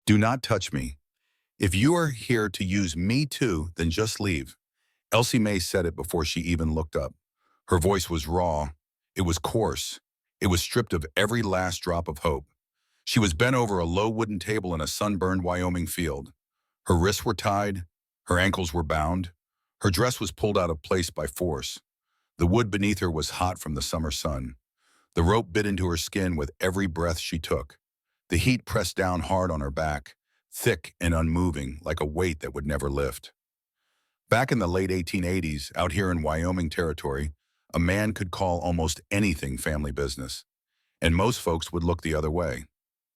Do not touch me. If you are here to use me too, then just leave. Elsie Mae said it before she even looked up. Her voice was raw. It was coarse. It was stripped of every last drop of hope. She was bent over a low wooden table in a sunburned Wyoming field. Her wrists were tied. Her ankles were bound. Her dress was pulled out of place by force. The wood beneath her was hot from the summer sun. The rope bit into her skin with every breath she took. The heat pressed down hard on her back, thick and unmoving, like a weight that would never lift. Back in the late 1880s, out here in Wyoming territory, a man could call almost anything family business. And most folks would look the other way.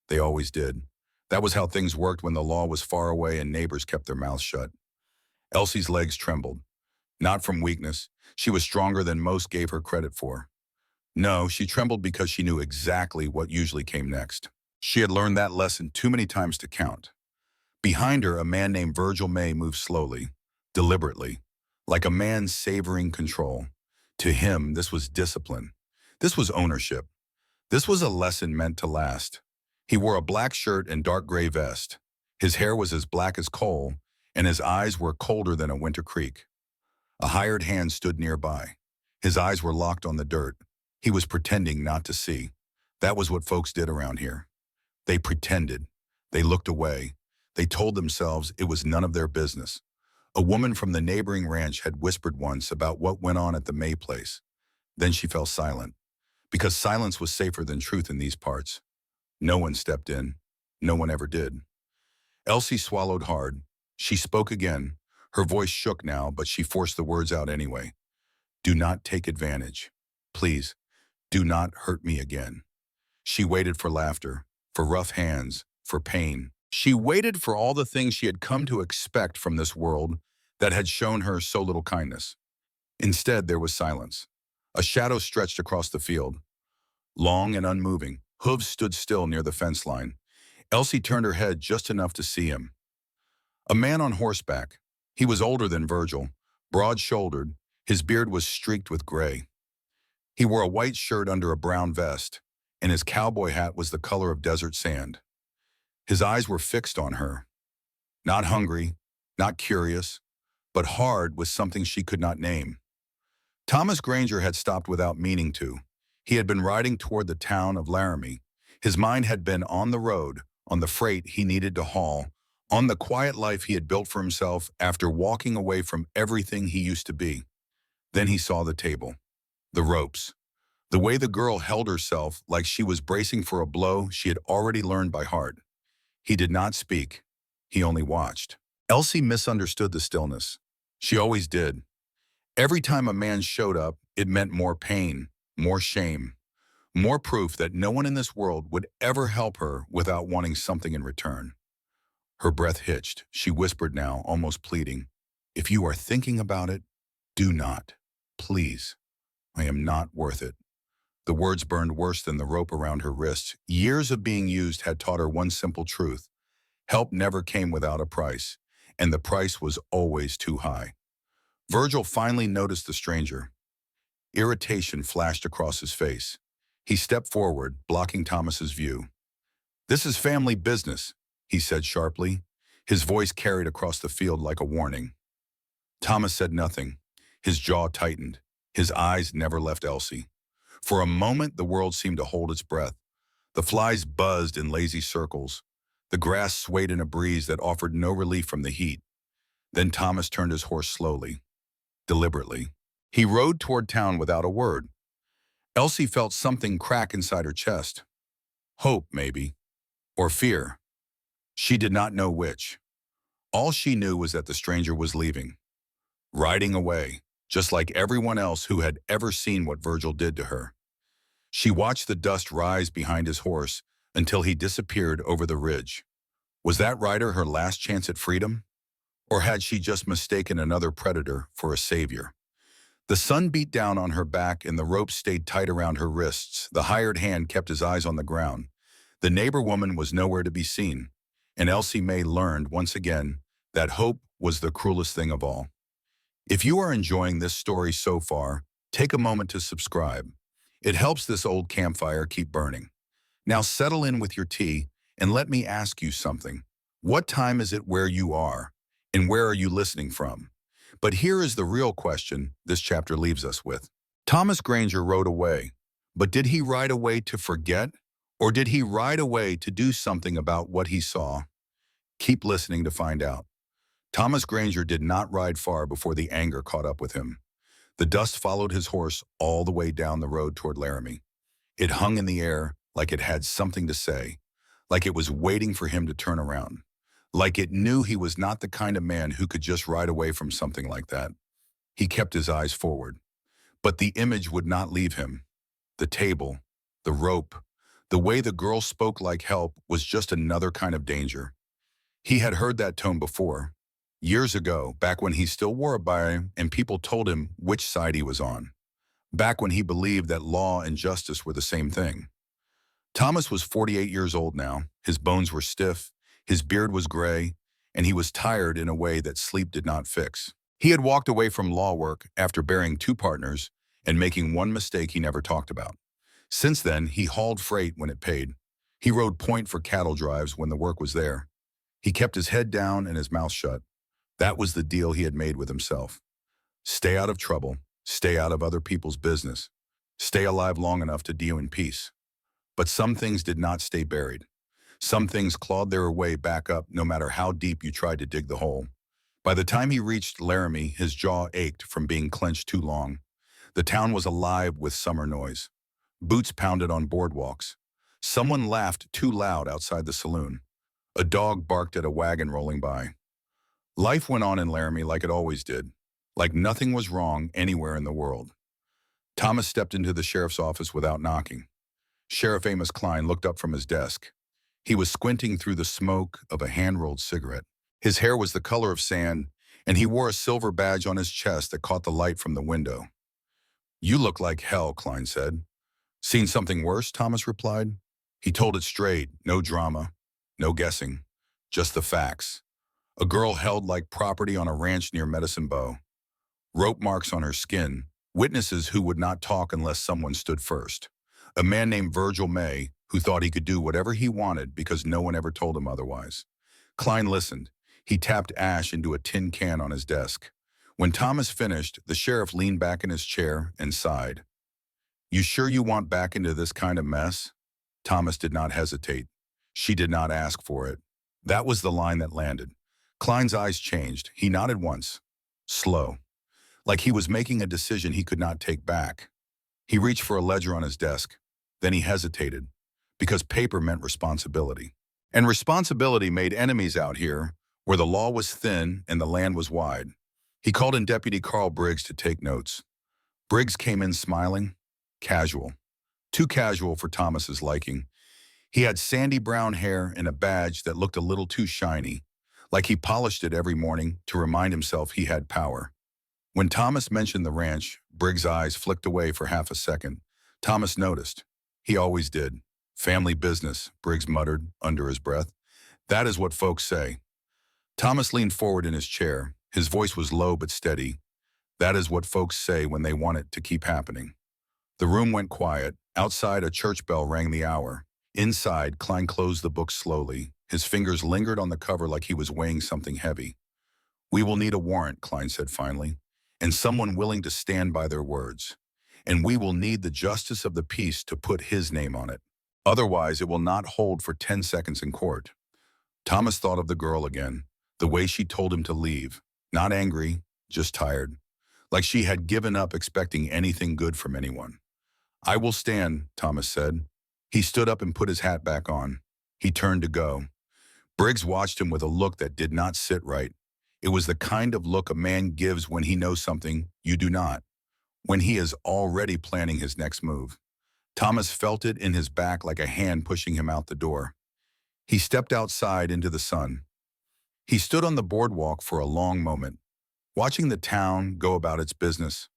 They always did. That was how things worked when the law was far away and neighbors kept their mouths shut. Elsie's legs trembled. Not from weakness. She was stronger than most gave her credit for. No, she trembled because she knew exactly what usually came next. She had learned that lesson too many times to count. Behind her, a man named Virgil May moved slowly, deliberately, like a man savoring control. To him, this was discipline. This was ownership. This was a lesson meant to last. He wore a black shirt and dark gray vest. His hair was as black as coal, and his eyes were colder than a winter creek. A hired hand stood nearby. His eyes were locked on the dirt. He was pretending not to see. That was what folks did around here. They pretended. They looked away. They told themselves it was none of their business. A woman from the neighboring ranch had whispered once about what went on at the May place. Then she fell silent, because silence was safer than truth in these parts. No one stepped in. No one ever did. Elsie swallowed hard. She spoke again. Her voice shook now, but she forced the words out anyway. Do not take advantage. Please, do not hurt me again. She waited for laughter, for rough hands, for pain. She waited for all the things she had come to expect from this world that had shown her so little kindness. Instead, there was silence. A shadow stretched across the field. Long and unmoving, hooves stood still near the fence line. Elsie turned her head just enough to see him. A man on horseback. He was older than Virgil, broad-shouldered. His beard was streaked with gray. He wore a white shirt under a brown vest, and his cowboy hat was the color of desert sand. His eyes were fixed on her. Not hungry, not curious, but hard with something she could not name. Thomas Granger had stopped without meaning to. He had been riding toward the town of Laramie. His mind had been on the road, on the freight he needed to haul, on the quiet life he had built for himself after walking away from everything he used to be. Then he saw the table, the ropes, the way the girl held herself like she was bracing for a blow she had already learned by heart. He did not speak. He only watched. Elsie misunderstood the stillness. She always did. Every time a man showed up, it meant more pain, more shame, more proof that no one in this world would ever help her without wanting something in return. Her breath hitched. She whispered now, almost pleading, "If you are thinking about it, do not. Please. I am not worth it." The words burned worse than the rope around her wrists. Years of being used had taught her one simple truth. Help never came without a price, and the price was always too high. Virgil finally noticed the stranger. Irritation flashed across his face. He stepped forward, blocking Thomas's view. "This is family business," he said sharply. His voice carried across the field like a warning. Thomas said nothing. His jaw tightened. His eyes never left Elsie. For a moment, the world seemed to hold its breath. The flies buzzed in lazy circles. The grass swayed in a breeze that offered no relief from the heat. Then Thomas turned his horse slowly, deliberately. He rode toward town without a word. Elsie felt something crack inside her chest. Hope, maybe. Or fear. She did not know which. All she knew was that the stranger was leaving. Riding away, just like everyone else who had ever seen what Virgil did to her. She watched the dust rise behind his horse until he disappeared over the ridge. Was that rider her last chance at freedom? Or had she just mistaken another predator for a savior? The sun beat down on her back and the rope stayed tight around her wrists. The hired hand kept his eyes on the ground. The neighbor woman was nowhere to be seen, and Elsie Mae learned once again that hope was the cruelest thing of all. If you are enjoying this story so far, take a moment to subscribe. It helps this old campfire keep burning. Now settle in with your tea and let me ask you something. What time is it where you are? And where are you listening from? But here is the real question this chapter leaves us with. Thomas Granger rode away, but did he ride away to forget? Or did he ride away to do something about what he saw? Keep listening to find out. Thomas Granger did not ride far before the anger caught up with him. The dust followed his horse all the way down the road toward Laramie. It hung in the air like it had something to say, like it was waiting for him to turn around, like it knew he was not the kind of man who could just ride away from something like that. He kept his eyes forward, but the image would not leave him. The table, the rope, the way the girl spoke like help was just another kind of danger. He had heard that tone before, years ago, back when he still wore a beret and people told him which side he was on, back when he believed that law and justice were the same thing. Thomas was 48 years old now. His bones were stiff, his beard was gray, and he was tired in a way that sleep did not fix. He had walked away from law work after burying 2 partners and making one mistake he never talked about. Since then, he hauled freight when it paid. He rode point for cattle drives when the work was there. He kept his head down and his mouth shut. That was the deal he had made with himself. Stay out of trouble, stay out of other people's business, stay alive long enough to deal in peace. But some things did not stay buried. Some things clawed their way back up no matter how deep you tried to dig the hole. By the time he reached Laramie, his jaw ached from being clenched too long. The town was alive with summer noise. Boots pounded on boardwalks. Someone laughed too loud outside the saloon. A dog barked at a wagon rolling by. Life went on in Laramie like it always did, like nothing was wrong anywhere in the world. Thomas stepped into the sheriff's office without knocking. Sheriff Amos Klein looked up from his desk. He was squinting through the smoke of a hand-rolled cigarette. His hair was the color of sand, and he wore a silver badge on his chest that caught the light from the window. "You look like hell," Klein said. "Seen something worse?" Thomas replied. He told it straight, no drama, no guessing, just the facts. A girl held like property on a ranch near Medicine Bow. Rope marks on her skin, witnesses who would not talk unless someone stood first. A man named Virgil May, who thought he could do whatever he wanted because no one ever told him otherwise. Klein listened. He tapped ash into a tin can on his desk. When Thomas finished, the sheriff leaned back in his chair and sighed. "You sure you want back into this kind of mess?" Thomas did not hesitate. She did not ask for it. That was the line that landed. Klein's eyes changed. He nodded once. Slow. Like he was making a decision he could not take back. He reached for a ledger on his desk. Then he hesitated, because paper meant responsibility. And responsibility made enemies out here, where the law was thin and the land was wide. He called in Deputy Carl Briggs to take notes. Briggs came in smiling, casual. Too casual for Thomas's liking. He had sandy brown hair and a badge that looked a little too shiny, like he polished it every morning to remind himself he had power. When Thomas mentioned the ranch, Briggs' eyes flicked away for half a second. Thomas noticed. He always did. "Family business," Briggs muttered under his breath. "That is what folks say." Thomas leaned forward in his chair. His voice was low but steady. "That is what folks say when they want it to keep happening." The room went quiet. Outside, a church bell rang the hour. Inside, Klein closed the book slowly. His fingers lingered on the cover like he was weighing something heavy. "We will need a warrant," Klein said finally, "and someone willing to stand by their words. And we will need the justice of the peace to put his name on it. Otherwise, it will not hold for 10 seconds in court." Thomas thought of the girl again, the way she told him to leave. Not angry, just tired. Like she had given up expecting anything good from anyone. "I will stand," Thomas said. He stood up and put his hat back on. He turned to go. Briggs watched him with a look that did not sit right. It was the kind of look a man gives when he knows something you do not, when he is already planning his next move. Thomas felt it in his back like a hand pushing him out the door. He stepped outside into the sun. He stood on the boardwalk for a long moment, watching the town go about its business,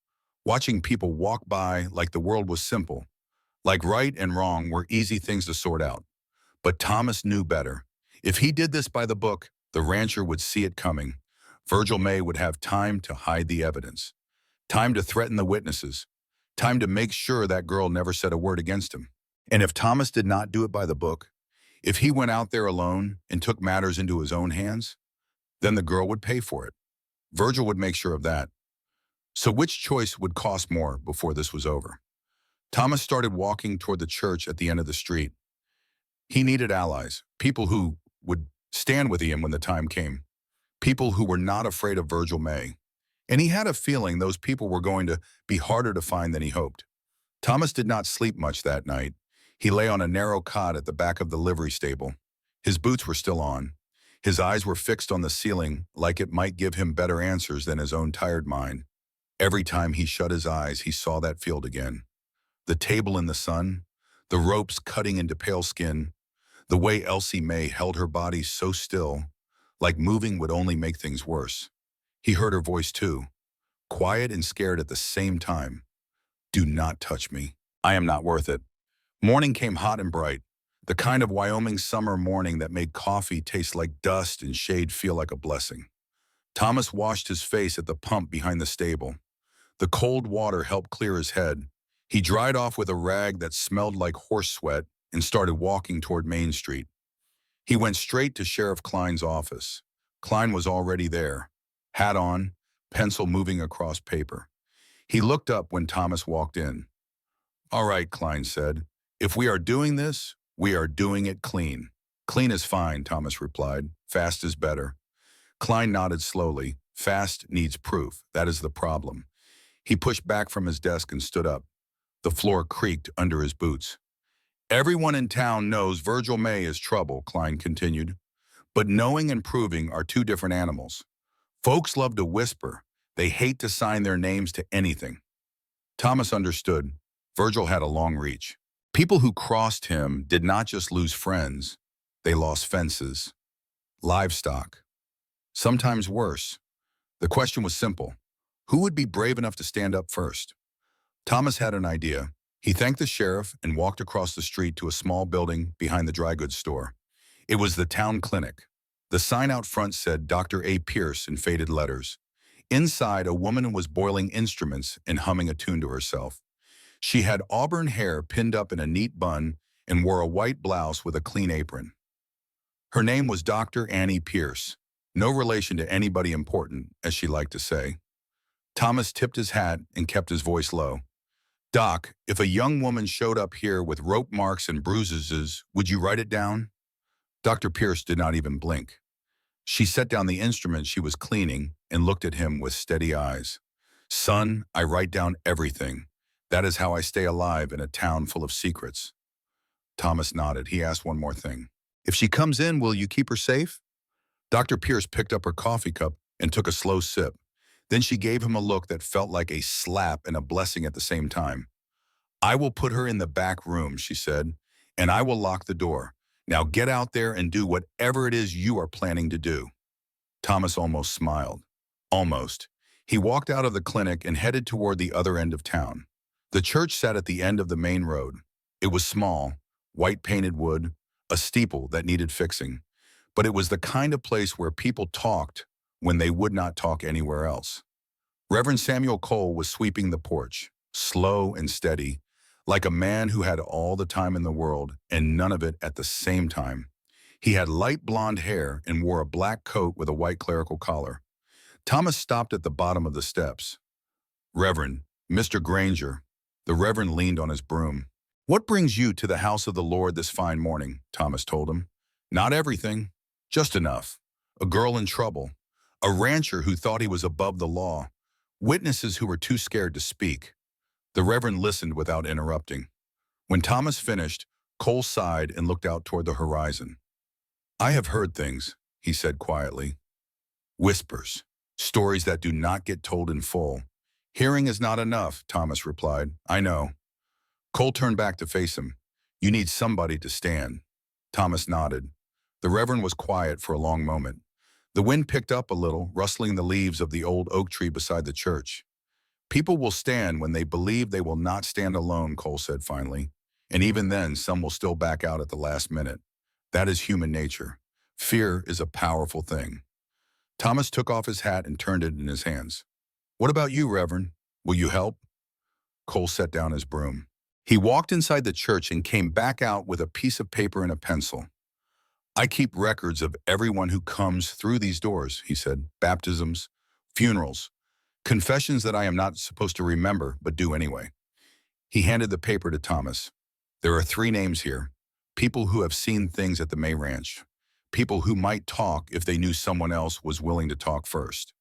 watching people walk by like the world was simple, like right and wrong were easy things to sort out. But Thomas knew better. If he did this by the book, the rancher would see it coming. Virgil May would have time to hide the evidence, time to threaten the witnesses, time to make sure that girl never said a word against him. And if Thomas did not do it by the book, If he went out there alone and took matters into his own hands, then the girl would pay for it. Virgil would make sure of that. So which choice would cost more before this was over? Thomas started walking toward the church at the end of the street. He needed allies, people who would stand with him when the time came, people who were not afraid of Virgil May. And he had a feeling those people were going to be harder to find than he hoped. Thomas did not sleep much that night. He lay on a narrow cot at the back of the livery stable. His boots were still on. His eyes were fixed on the ceiling like it might give him better answers than his own tired mind. Every time he shut his eyes, he saw that field again. The table in the sun, the ropes cutting into pale skin, the way Elsie May held her body so still, like moving would only make things worse. He heard her voice too, quiet and scared at the same time. Do not touch me. I am not worth it. Morning came hot and bright, the kind of Wyoming summer morning that made coffee taste like dust and shade feel like a blessing. Thomas washed his face at the pump behind the stable. The cold water helped clear his head. He dried off with a rag that smelled like horse sweat and started walking toward Main Street. He went straight to Sheriff Klein's office. Klein was already there, hat on, pencil moving across paper. He looked up when Thomas walked in. All right, Klein said. If we are doing this, we are doing it clean. Clean is fine, Thomas replied. Fast is better. Klein nodded slowly. Fast needs proof. That is the problem. He pushed back from his desk and stood up. The floor creaked under his boots. Everyone in town knows Virgil May is trouble, Klein continued. But knowing and proving are two different animals. Folks love to whisper. They hate to sign their names to anything. Thomas understood. Virgil had a long reach. People who crossed him did not just lose friends. They lost fences, livestock, sometimes worse. The question was simple. Who would be brave enough to stand up first? Thomas had an idea. He thanked the sheriff and walked across the street to a small building behind the dry goods store. It was the town clinic. The sign out front said Dr. A. Pierce in faded letters. Inside, a woman was boiling instruments and humming a tune to herself. She had auburn hair pinned up in a neat bun and wore a white blouse with a clean apron. Her name was Dr. Annie Pierce, no relation to anybody important, as she liked to say. Thomas tipped his hat and kept his voice low. Doc, if a young woman showed up here with rope marks and bruises, would you write it down? Dr. Pierce did not even blink. She set down the instrument she was cleaning and looked at him with steady eyes. Son, I write down everything. That is how I stay alive in a town full of secrets. Thomas nodded. He asked one more thing. If she comes in, will you keep her safe? Dr. Pierce picked up her coffee cup and took a slow sip. Then she gave him a look that felt like a slap and a blessing at the same time. I will put her in the back room, she said, and I will lock the door. Now get out there and do whatever it is you are planning to do. Thomas almost smiled. Almost. He walked out of the clinic and headed toward the other end of town. The church sat at the end of the main road. It was small, white-painted wood, a steeple that needed fixing. But it was the kind of place where people talked when they would not talk anywhere else. Reverend Samuel Cole was sweeping the porch, slow and steady, like a man who had all the time in the world and none of it at the same time. He had light blonde hair and wore a black coat with a white clerical collar. Thomas stopped at the bottom of the steps. Reverend, Mr. Granger. The Reverend leaned on his broom. What brings you to the house of the Lord this fine morning? Thomas told him. Not everything, just enough. A girl in trouble. A rancher who thought he was above the law. Witnesses who were too scared to speak. The Reverend listened without interrupting. When Thomas finished, Cole sighed and looked out toward the horizon. I have heard things, he said quietly. Whispers. Stories that do not get told in full. Hearing is not enough, Thomas replied. I know. Cole turned back to face him. You need somebody to stand. Thomas nodded. The Reverend was quiet for a long moment. The wind picked up a little, rustling the leaves of the old oak tree beside the church. People will stand when they believe they will not stand alone, Cole said finally. And even then, some will still back out at the last minute. That is human nature. Fear is a powerful thing. Thomas took off his hat and turned it in his hands. What about you, Reverend? Will you help? Cole set down his broom. He walked inside the church and came back out with a piece of paper and a pencil. I keep records of everyone who comes through these doors, he said. Baptisms, funerals, confessions that I am not supposed to remember, but do anyway. He handed the paper to Thomas. There are 3 names here. People who have seen things at the May Ranch. People who might talk if they knew someone else was willing to talk first.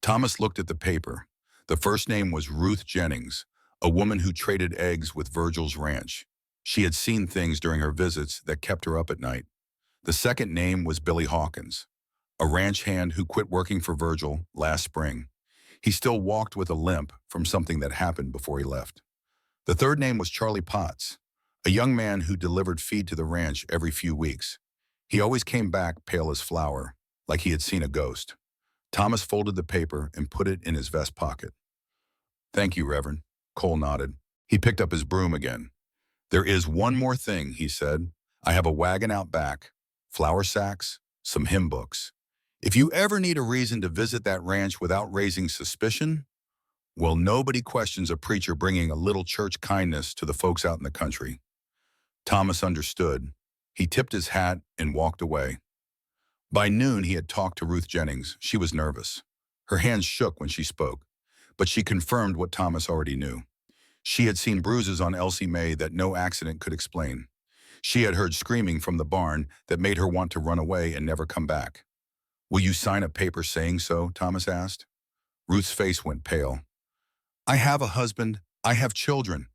Thomas looked at the paper. The first name was Ruth Jennings, a woman who traded eggs with Virgil's ranch. She had seen things during her visits that kept her up at night. The second name was Billy Hawkins, a ranch hand who quit working for Virgil last spring. He still walked with a limp from something that happened before he left. The third name was Charlie Potts, a young man who delivered feed to the ranch every few weeks. He always came back pale as flour, like he had seen a ghost. Thomas folded the paper and put it in his vest pocket. Thank you, Reverend. Cole nodded. He picked up his broom again. There is one more thing, he said. I have a wagon out back, flour sacks, some hymn books. If you ever need a reason to visit that ranch without raising suspicion, well, nobody questions a preacher bringing a little church kindness to the folks out in the country. Thomas understood. He tipped his hat and walked away. By noon, he had talked to Ruth Jennings. She was nervous. Her hands shook when she spoke, but she confirmed what Thomas already knew. She had seen bruises on Elsie May that no accident could explain. She had heard screaming from the barn that made her want to run away and never come back. Will you sign a paper saying so? Thomas asked. Ruth's face went pale. I have a husband. I have children.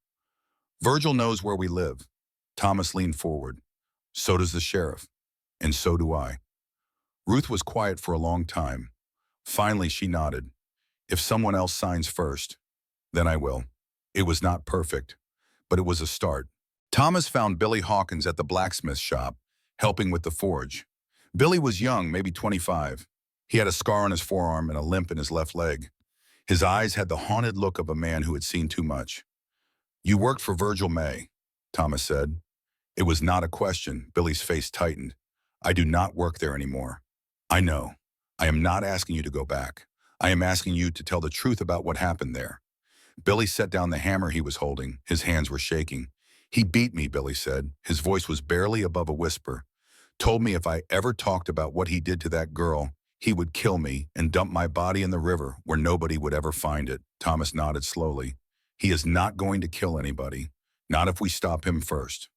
Virgil knows where we live. Thomas leaned forward. So does the sheriff. And so do I. Ruth was quiet for a long time. Finally, she nodded. If someone else signs first, then I will. It was not perfect, but it was a start. Thomas found Billy Hawkins at the blacksmith shop, helping with the forge. Billy was young, maybe 25. He had a scar on his forearm and a limp in his left leg. His eyes had the haunted look of a man who had seen too much. You worked for Virgil May, Thomas said. It was not a question. Billy's face tightened. I do not work there anymore. I know. I am not asking you to go back. I am asking you to tell the truth about what happened there. Billy set down the hammer he was holding. His hands were shaking. He beat me, Billy said. His voice was barely above a whisper. Told me if I ever talked about what he did to that girl, he would kill me and dump my body in the river where nobody would ever find it. Thomas nodded slowly. He is not going to kill anybody. Not if we stop him first.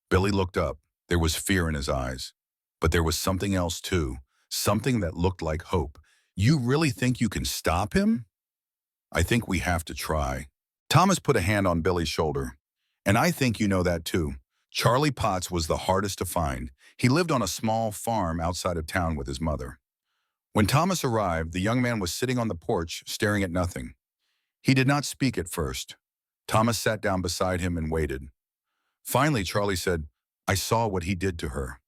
Billy looked up. There was fear in his eyes. But there was something else too. Something that looked like hope. You really think you can stop him? I think we have to try. Thomas put a hand on Billy's shoulder. And I think you know that too. Charlie Potts was the hardest to find. He lived on a small farm outside of town with his mother. When Thomas arrived, the young man was sitting on the porch, staring at nothing. He did not speak at first. Thomas sat down beside him and waited. Finally, Charlie said, I saw what he did to her.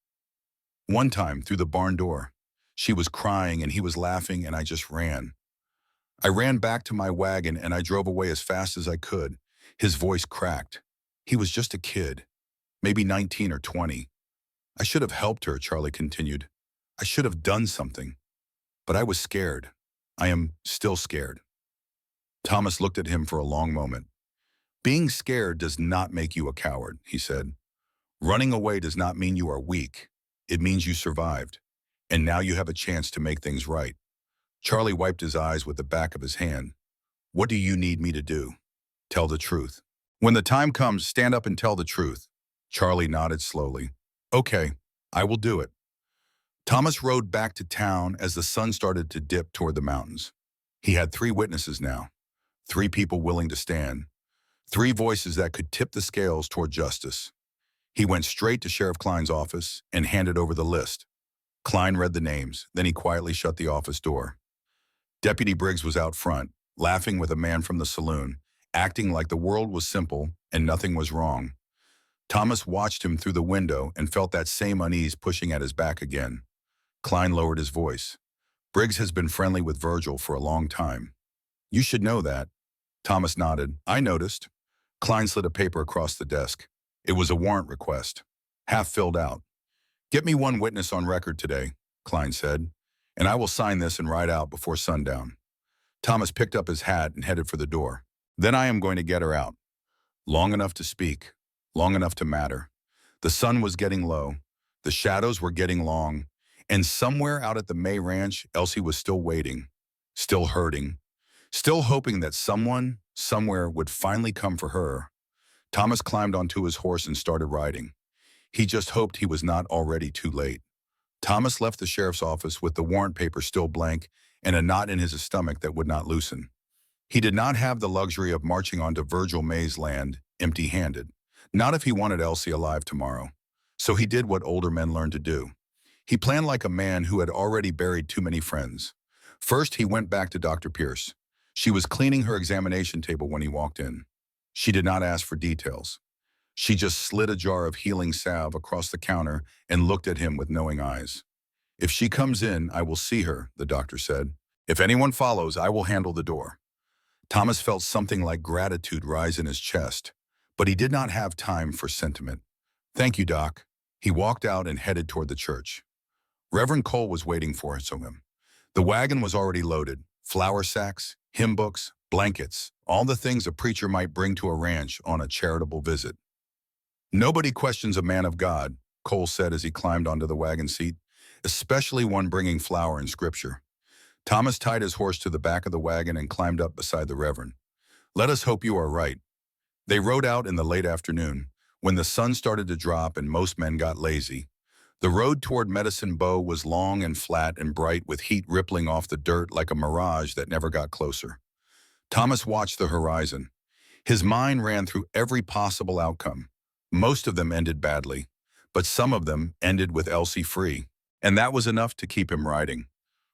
One time, through the barn door. She was crying and he was laughing and I just ran. I ran back to my wagon and I drove away as fast as I could. His voice cracked. He was just a kid, maybe 19 or 20. I should have helped her, Charlie continued. I should have done something. But I was scared. I am still scared. Thomas looked at him for a long moment. Being scared does not make you a coward, he said. Running away does not mean you are weak. It means you survived. And now you have a chance to make things right. Charlie wiped his eyes with the back of his hand. What do you need me to do? Tell the truth. When the time comes, stand up and tell the truth. Charlie nodded slowly. Okay, I will do it. Thomas rode back to town as the sun started to dip toward the mountains. He had 3 witnesses now. 3 people willing to stand. 3 voices that could tip the scales toward justice. He went straight to Sheriff Klein's office and handed over the list. Klein read the names, then he quietly shut the office door. Deputy Briggs was out front, laughing with a man from the saloon, acting like the world was simple and nothing was wrong. Thomas watched him through the window and felt that same unease pushing at his back again. Klein lowered his voice. Briggs has been friendly with Virgil for a long time. You should know that. Thomas nodded. I noticed. Klein slid a paper across the desk. It was a warrant request, half filled out. Get me 1 witness on record today, Klein said, and I will sign this and ride out before sundown. Thomas picked up his hat and headed for the door. Then I am going to get her out. Long enough to speak, long enough to matter. The sun was getting low. The shadows were getting long, and somewhere out at the May Ranch, Elsie was still waiting, still hurting, still hoping that someone, somewhere, would finally come for her. Thomas climbed onto his horse and started riding. He just hoped he was not already too late. Thomas left the sheriff's office with the warrant paper still blank and a knot in his stomach that would not loosen. He did not have the luxury of marching onto Virgil May's land empty-handed, not if he wanted Elsie alive tomorrow. So he did what older men learned to do. He planned like a man who had already buried too many friends. First, he went back to Dr. Pierce. She was cleaning her examination table when he walked in. She did not ask for details. She just slid a jar of healing salve across the counter and looked at him with knowing eyes. "If she comes in, I will see her," the doctor said. "If anyone follows, I will handle the door." Thomas felt something like gratitude rise in his chest, but he did not have time for sentiment. "Thank you, Doc." He walked out and headed toward the church. Reverend Cole was waiting for him. The wagon was already loaded. Flour sacks, hymn books, blankets, all the things a preacher might bring to a ranch on a charitable visit. "Nobody questions a man of God," Cole said as he climbed onto the wagon seat, "especially one bringing flour and scripture." Thomas tied his horse to the back of the wagon and climbed up beside the Reverend. "Let us hope you are right." They rode out in the late afternoon, when the sun started to drop and most men got lazy. The road toward Medicine Bow was long and flat and bright, with heat rippling off the dirt like a mirage that never got closer. Thomas watched the horizon. His mind ran through every possible outcome. Most of them ended badly, but some of them ended with Elsie free, and that was enough to keep him riding.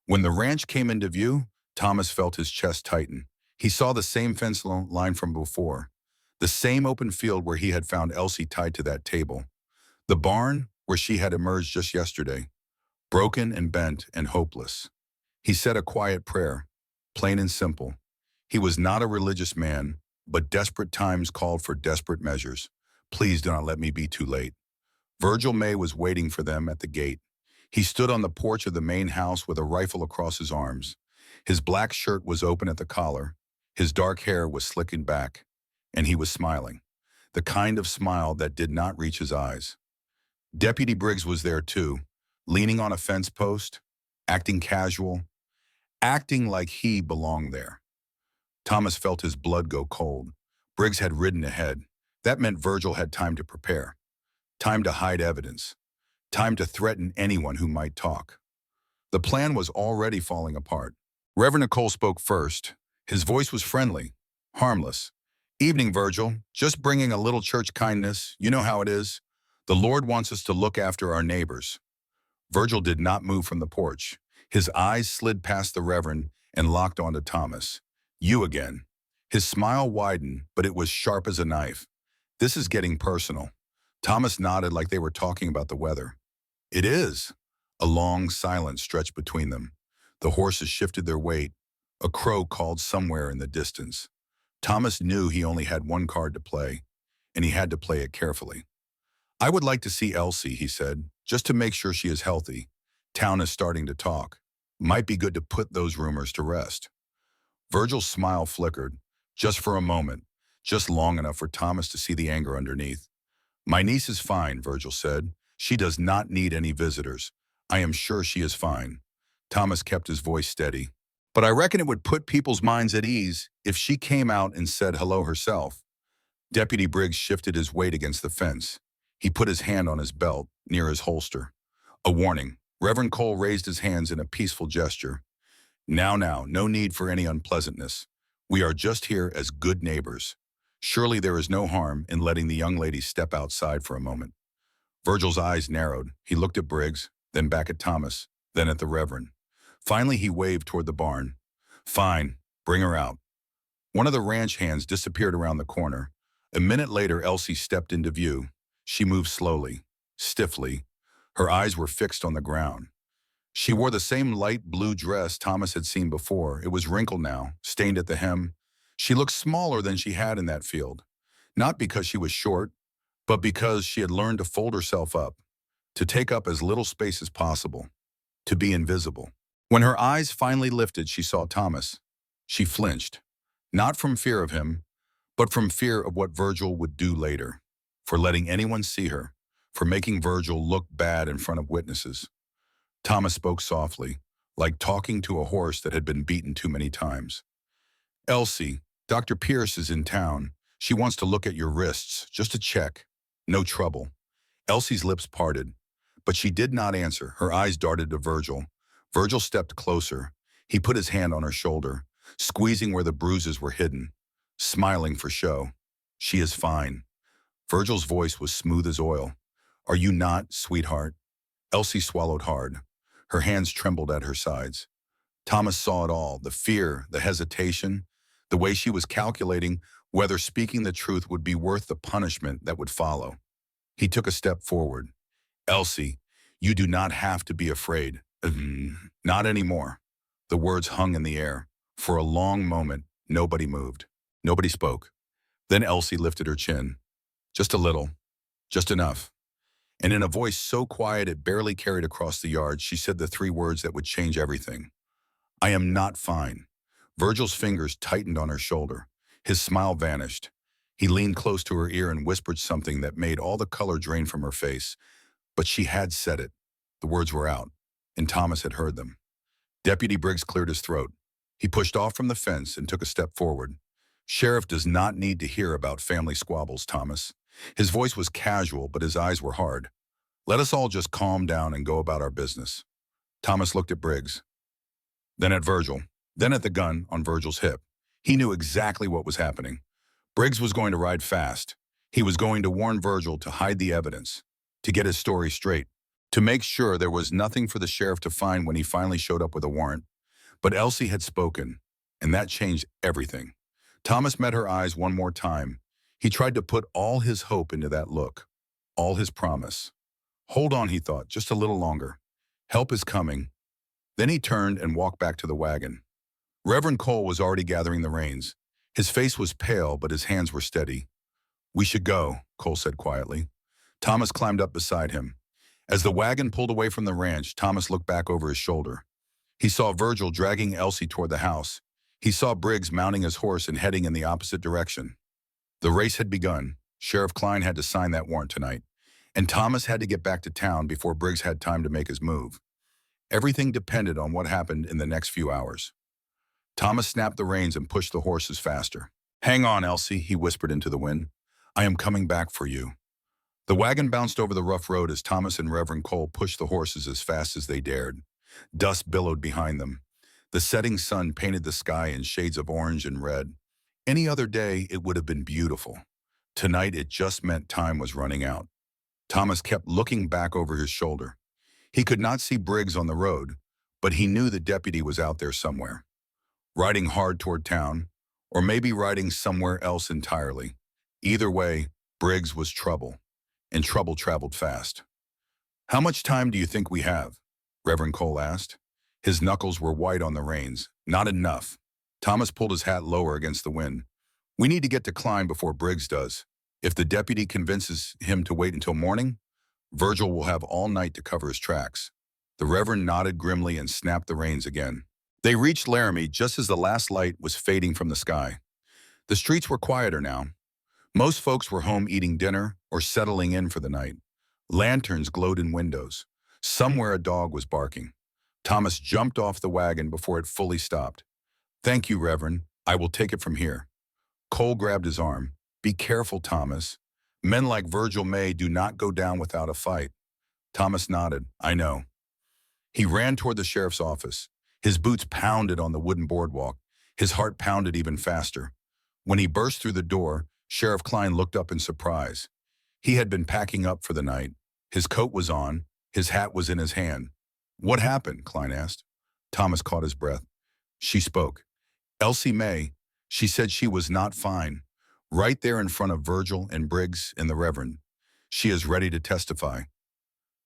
When the ranch came into view, Thomas felt his chest tighten. He saw the same fence line from before, the same open field where he had found Elsie tied to that table, the barn where she had emerged just yesterday, broken and bent and hopeless. He said a quiet prayer, plain and simple. He was not a religious man, but desperate times called for desperate measures. "Please do not let me be too late." Virgil May was waiting for them at the gate. He stood on the porch of the main house with a rifle across his arms. His black shirt was open at the collar. His dark hair was slickened back, and he was smiling, the kind of smile that did not reach his eyes. Deputy Briggs was there too, leaning on a fence post, acting casual, acting like he belonged there. Thomas felt his blood go cold. Briggs had ridden ahead. That meant Virgil had time to prepare, time to hide evidence, time to threaten anyone who might talk. The plan was already falling apart. Reverend Cole spoke first. His voice was friendly, harmless. "Evening, Virgil. Just bringing a little church kindness. You know how it is. The Lord wants us to look after our neighbors." Virgil did not move from the porch. His eyes slid past the Reverend and locked onto Thomas. "You again." His smile widened, but it was sharp as a knife. "This is getting personal." Thomas nodded like they were talking about the weather. "It is." A long silence stretched between them. The horses shifted their weight. A crow called somewhere in the distance. Thomas knew he only had one card to play, and he had to play it carefully. "I would like to see Elsie," he said, "just to make sure she is healthy. Town is starting to talk. Might be good to put those rumors to rest." Virgil's smile flickered, just for a moment, just long enough for Thomas to see the anger underneath. "My niece is fine," Virgil said. "She does not need any visitors. I am sure she is fine." Thomas kept his voice steady. "But I reckon it would put people's minds at ease if she came out and said hello herself." Deputy Briggs shifted his weight against the fence. He put his hand on his belt, near his holster. A warning. Reverend Cole raised his hands in a peaceful gesture. Now, no need for any unpleasantness. We are just here as good neighbors. Surely there is no harm in letting the young lady step outside for a moment." Virgil's eyes narrowed. He looked at Briggs, then back at Thomas, then at the Reverend. Finally, he waved toward the barn. "Fine, bring her out." One of the ranch hands disappeared around the corner. A minute later, Elsie stepped into view. She moved slowly, stiffly. Her eyes were fixed on the ground. She wore the same light blue dress Thomas had seen before. It was wrinkled now, stained at the hem. She looked smaller than she had in that field, not because she was short, but because she had learned to fold herself up, to take up as little space as possible, to be invisible. When her eyes finally lifted, she saw Thomas. She flinched, not from fear of him, but from fear of what Virgil would do later, for letting anyone see her, for making Virgil look bad in front of witnesses. Thomas spoke softly, like talking to a horse that had been beaten too many times. Elsie, Dr. Pierce is in town. She wants to look at your wrists, just to check. No trouble. Elsie's lips parted, but she did not answer. Her eyes darted to Virgil. Virgil stepped closer. He put his hand on her shoulder, squeezing where the bruises were hidden, smiling for show. She is fine. Virgil's voice was smooth as oil. Are you not, sweetheart? Elsie swallowed hard. Her hands trembled at her sides. Thomas saw it all, the fear, the hesitation, the way she was calculating whether speaking the truth would be worth the punishment that would follow. He took a step forward. Elsie, you do not have to be afraid. Not anymore. The words hung in the air. For a long moment, nobody moved. Nobody spoke. Then Elsie lifted her chin. Just a little. Just enough. And in a voice so quiet it barely carried across the yard, she said the three words that would change everything. I am not fine. Virgil's fingers tightened on her shoulder. His smile vanished. He leaned close to her ear and whispered something that made all the color drain from her face. But she had said it. The words were out, and Thomas had heard them. Deputy Briggs cleared his throat. He pushed off from the fence and took a step forward. Sheriff does not need to hear about family squabbles, Thomas. His voice was casual, but his eyes were hard. Let us all just calm down and go about our business. Thomas looked at Briggs, then at Virgil, then at the gun on Virgil's hip. He knew exactly what was happening. Briggs was going to ride fast. He was going to warn Virgil to hide the evidence, to get his story straight, to make sure there was nothing for the sheriff to find when he finally showed up with a warrant. But Elsie had spoken, and that changed everything. Thomas met her eyes one more time. He tried to put all his hope into that look, all his promise. Hold on, he thought, just a little longer. Help is coming. Then he turned and walked back to the wagon. Reverend Cole was already gathering the reins. His face was pale, but his hands were steady. We should go, Cole said quietly. Thomas climbed up beside him. As the wagon pulled away from the ranch, Thomas looked back over his shoulder. He saw Virgil dragging Elsie toward the house. He saw Briggs mounting his horse and heading in the opposite direction. The race had begun. Sheriff Klein had to sign that warrant tonight, and Thomas had to get back to town before Briggs had time to make his move. Everything depended on what happened in the next few hours. Thomas snapped the reins and pushed the horses faster. Hang on, Elsie, he whispered into the wind. I am coming back for you. The wagon bounced over the rough road as Thomas and Reverend Cole pushed the horses as fast as they dared. Dust billowed behind them. The setting sun painted the sky in shades of orange and red. Any other day, it would have been beautiful. Tonight, it just meant time was running out. Thomas kept looking back over his shoulder. He could not see Briggs on the road, but he knew the deputy was out there somewhere, riding hard toward town, or maybe riding somewhere else entirely. Either way, Briggs was trouble, and trouble traveled fast. How much time do you think we have? Reverend Cole asked. His knuckles were white on the reins. Not enough. Thomas pulled his hat lower against the wind. We need to get to Klein before Briggs does. If the deputy convinces him to wait until morning, Virgil will have all night to cover his tracks. The Reverend nodded grimly and snapped the reins again. They reached Laramie just as the last light was fading from the sky. The streets were quieter now. Most folks were home eating dinner or settling in for the night. Lanterns glowed in windows. Somewhere a dog was barking. Thomas jumped off the wagon before it fully stopped. Thank you, Reverend. I will take it from here. Cole grabbed his arm. Be careful, Thomas. Men like Virgil May do not go down without a fight. Thomas nodded. I know. He ran toward the sheriff's office. His boots pounded on the wooden boardwalk. His heart pounded even faster. When he burst through the door, Sheriff Klein looked up in surprise. He had been packing up for the night. His coat was on. His hat was in his hand. What happened? Klein asked. Thomas caught his breath. She spoke. Elsie May. She said she was not fine. Right there in front of Virgil and Briggs and the Reverend. She is ready to testify.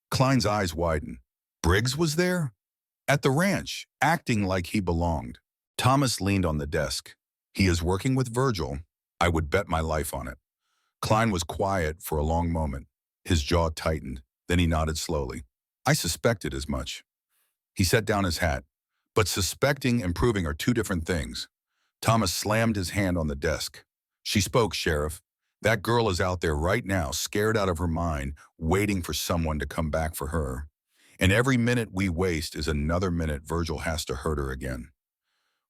Klein's eyes widened. Briggs was there? At the ranch, acting like he belonged. Thomas leaned on the desk. He is working with Virgil. I would bet my life on it. Klein was quiet for a long moment. His jaw tightened. Then he nodded slowly. I suspected as much. He set down his hat. But suspecting and proving are two different things. Thomas slammed his hand on the desk. She spoke, Sheriff. That girl is out there right now, scared out of her mind, waiting for someone to come back for her. And every minute we waste is another minute Virgil has to hurt her again.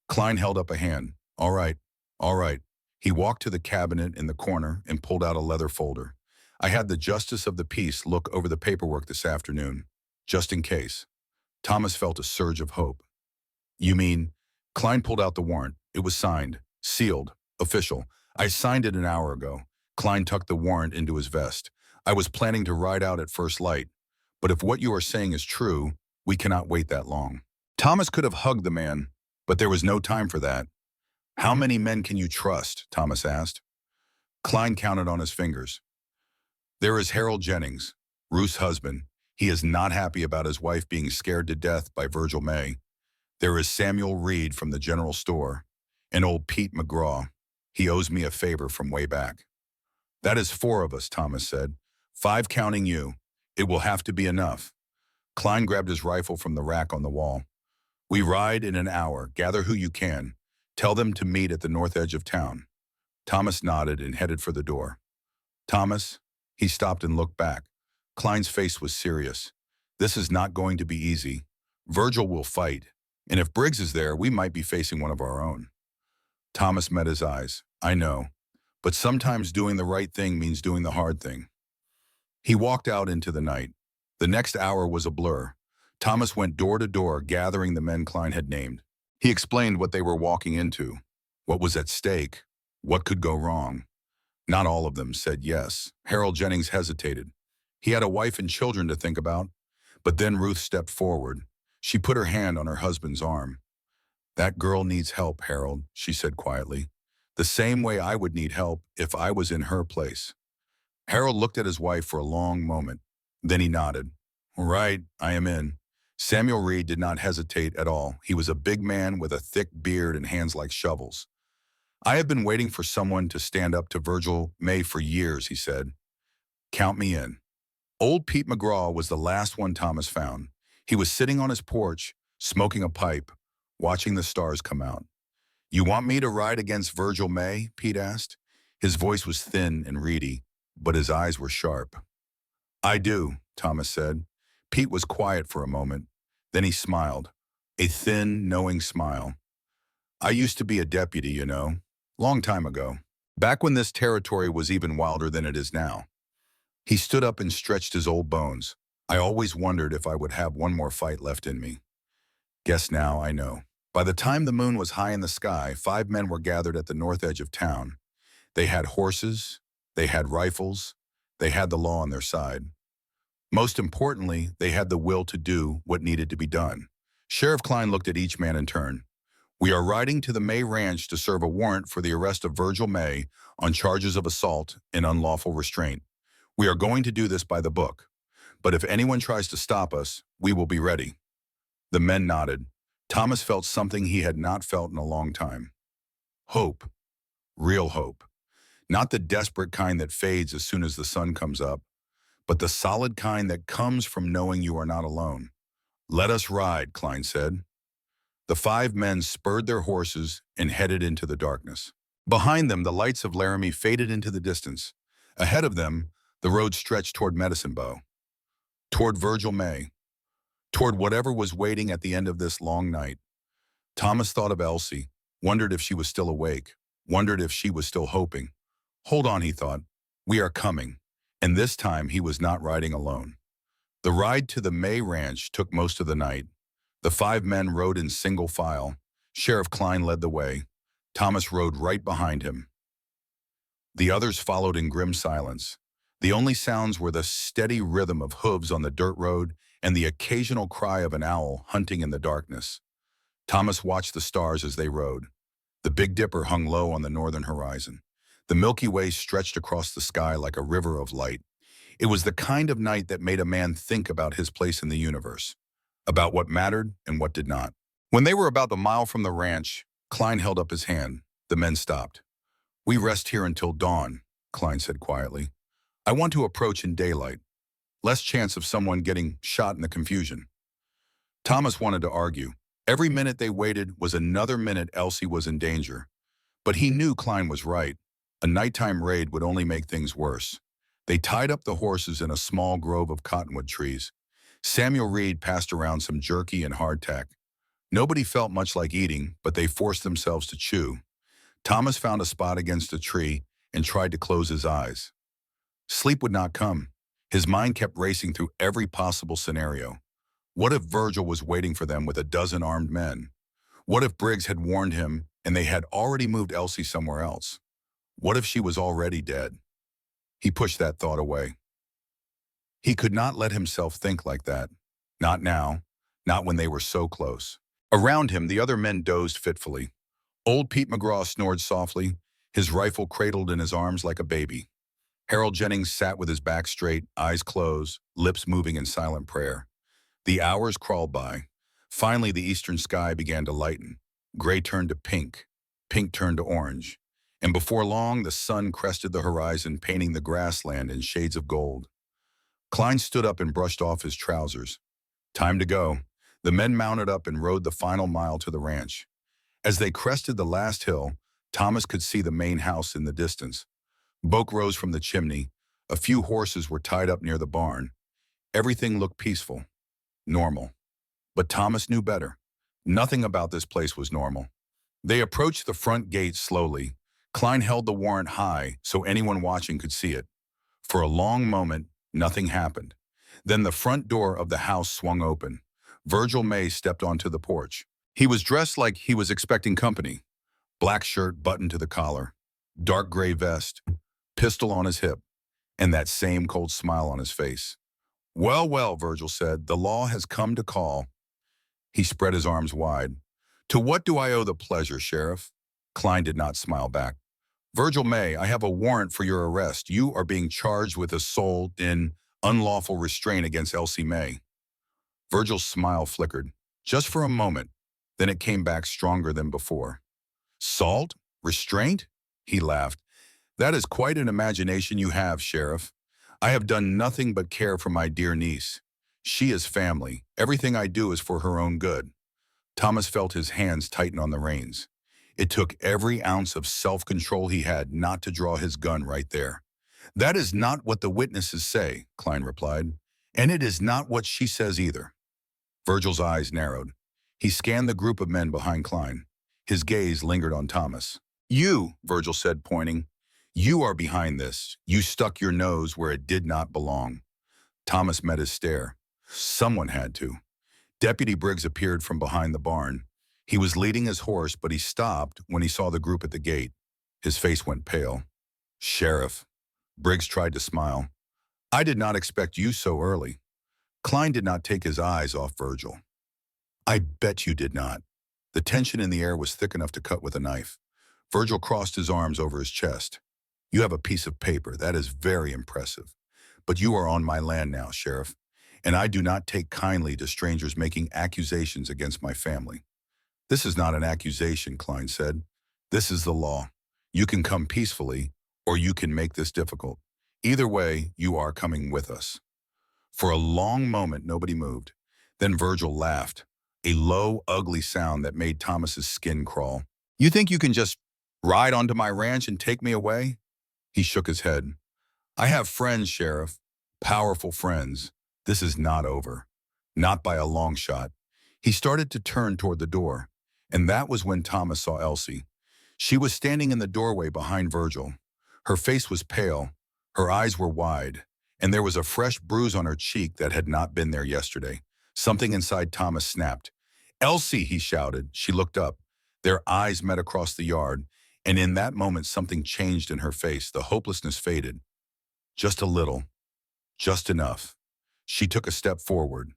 Klein held up a hand. All right, all right. He walked to the cabinet in the corner and pulled out a leather folder. I had the justice of the peace look over the paperwork this afternoon, just in case. Thomas felt a surge of hope. You mean? Klein pulled out the warrant. It was signed, sealed, official. I signed it an hour ago. Klein tucked the warrant into his vest. I was planning to ride out at first light. But if what you are saying is true, we cannot wait that long. Thomas could have hugged the man, but there was no time for that. How many men can you trust? Thomas asked. Klein counted on his fingers. There is Harold Jennings, Ruth's husband. He is not happy about his wife being scared to death by Virgil May. There is Samuel Reed from the general store, and old Pete McGraw. He owes me a favor from way back. That is 4 of us, Thomas said. 5 counting you. It will have to be enough. Klein grabbed his rifle from the rack on the wall. We ride in an hour. Gather who you can. Tell them to meet at the north edge of town. Thomas nodded and headed for the door. Thomas, he stopped and looked back. Klein's face was serious. This is not going to be easy. Virgil will fight. And if Briggs is there, we might be facing one of our own. Thomas met his eyes. I know. But sometimes doing the right thing means doing the hard thing. He walked out into the night. The next hour was a blur. Thomas went door to door, gathering the men Klein had named. He explained what they were walking into, what was at stake, what could go wrong. Not all of them said yes. Harold Jennings hesitated. He had a wife and children to think about. But then Ruth stepped forward. She put her hand on her husband's arm. That girl needs help, Harold, she said quietly. The same way I would need help if I was in her place. Harold looked at his wife for a long moment. Then he nodded. All right, I am in. Samuel Reed did not hesitate at all. He was a big man with a thick beard and hands like shovels. I have been waiting for someone to stand up to Virgil May for years, he said. Count me in. Old Pete McGraw was the last one Thomas found. He was sitting on his porch, smoking a pipe, watching the stars come out. You want me to ride against Virgil May? Pete asked. His voice was thin and reedy, but his eyes were sharp. I do, Thomas said. Pete was quiet for a moment. Then he smiled, a thin, knowing smile. I used to be a deputy, you know, long time ago, back when this territory was even wilder than it is now. He stood up and stretched his old bones. I always wondered if I would have one more fight left in me. Guess now I know. By the time the moon was high in the sky, 5 men were gathered at the north edge of town. They had horses, they had rifles, they had the law on their side. Most importantly, they had the will to do what needed to be done. Sheriff Klein looked at each man in turn. We are riding to the May Ranch to serve a warrant for the arrest of Virgil May on charges of assault and unlawful restraint. We are going to do this by the book. But if anyone tries to stop us, we will be ready. The men nodded. Thomas felt something he had not felt in a long time. Hope. Real hope. Not the desperate kind that fades as soon as the sun comes up, but the solid kind that comes from knowing you are not alone. Let us ride, Klein said. The 5 men spurred their horses and headed into the darkness. Behind them, the lights of Laramie faded into the distance. Ahead of them, the road stretched toward Medicine Bow, toward Virgil May, toward whatever was waiting at the end of this long night. Thomas thought of Elsie, wondered if she was still awake, wondered if she was still hoping. Hold on, he thought. We are coming. And this time he was not riding alone. The ride to the May Ranch took most of the night. The 5 men rode in single file. Sheriff Klein led the way. Thomas rode right behind him. The others followed in grim silence. The only sounds were the steady rhythm of hooves on the dirt road and the occasional cry of an owl hunting in the darkness. Thomas watched the stars as they rode. The Big Dipper hung low on the northern horizon. The Milky Way stretched across the sky like a river of light. It was the kind of night that made a man think about his place in the universe, about what mattered and what did not. When they were about a mile from the ranch, Klein held up his hand. The men stopped. We rest here until dawn, Klein said quietly. I want to approach in daylight. Less chance of someone getting shot in the confusion. Thomas wanted to argue. Every minute they waited was another minute Elsie was in danger. But he knew Klein was right. A nighttime raid would only make things worse. They tied up the horses in a small grove of cottonwood trees. Samuel Reed passed around some jerky and hardtack. Nobody felt much like eating, but they forced themselves to chew. Thomas found a spot against a tree and tried to close his eyes. Sleep would not come. His mind kept racing through every possible scenario. What if Virgil was waiting for them with a dozen armed men? What if Briggs had warned him and they had already moved Elsie somewhere else? What if she was already dead? He pushed that thought away. He could not let himself think like that. Not now, not when they were so close. Around him, the other men dozed fitfully. Old Pete McGraw snored softly, his rifle cradled in his arms like a baby. Harold Jennings sat with his back straight, eyes closed, lips moving in silent prayer. The hours crawled by. Finally, the eastern sky began to lighten. Gray turned to pink. Pink turned to orange. And before long, the sun crested the horizon, painting the grassland in shades of gold. Klein stood up and brushed off his trousers. Time to go. The men mounted up and rode the final mile to the ranch. As they crested the last hill, Thomas could see the main house in the distance. Smoke rose from the chimney. A few horses were tied up near the barn. Everything looked peaceful, normal. But Thomas knew better. Nothing about this place was normal. They approached the front gate slowly. Klein held the warrant high so anyone watching could see it. For a long moment, nothing happened. Then the front door of the house swung open. Virgil May stepped onto the porch. He was dressed like he was expecting company. Black shirt buttoned to the collar, dark gray vest, pistol on his hip, and that same cold smile on his face. "Well, well," Virgil said, "the law has come to call." He spread his arms wide. "To what do I owe the pleasure, Sheriff?" Klein did not smile back. "Virgil May, I have a warrant for your arrest. You are being charged with assault in unlawful restraint against Elsie May." Virgil's smile flickered, just for a moment, then it came back stronger than before. "Assault? Restraint?" He laughed. "That is quite an imagination you have, Sheriff. I have done nothing but care for my dear niece. She is family. Everything I do is for her own good." Thomas felt his hands tighten on the reins. It took every ounce of self-control he had not to draw his gun right there. "That is not what the witnesses say," Klein replied. "And it is not what she says either." Virgil's eyes narrowed. He scanned the group of men behind Klein. His gaze lingered on Thomas. "You," Virgil said, pointing. "You are behind this. You stuck your nose where it did not belong." Thomas met his stare. Someone had to. Deputy Briggs appeared from behind the barn. He was leading his horse, but he stopped when he saw the group at the gate. His face went pale. "Sheriff." Briggs tried to smile. "I did not expect you so early." Klein did not take his eyes off Virgil. "I bet you did not." The tension in the air was thick enough to cut with a knife. Virgil crossed his arms over his chest. "You have a piece of paper. That is very impressive. But you are on my land now, Sheriff, and I do not take kindly to strangers making accusations against my family." "This is not an accusation," Klein said. "This is the law. You can come peacefully, or you can make this difficult. Either way, you are coming with us." For a long moment, nobody moved. Then Virgil laughed, a low, ugly sound that made Thomas's skin crawl. "You think you can just ride onto my ranch and take me away?" He shook his head. "I have friends, Sheriff. Powerful friends. This is not over. Not by a long shot." He started to turn toward the door, and that was when Thomas saw Elsie. She was standing in the doorway behind Virgil. Her face was pale, her eyes were wide, and there was a fresh bruise on her cheek that had not been there yesterday. Something inside Thomas snapped. "Elsie!" he shouted. She looked up. Their eyes met across the yard, and in that moment something changed in her face. The hopelessness faded. Just a little. Just enough. She took a step forward.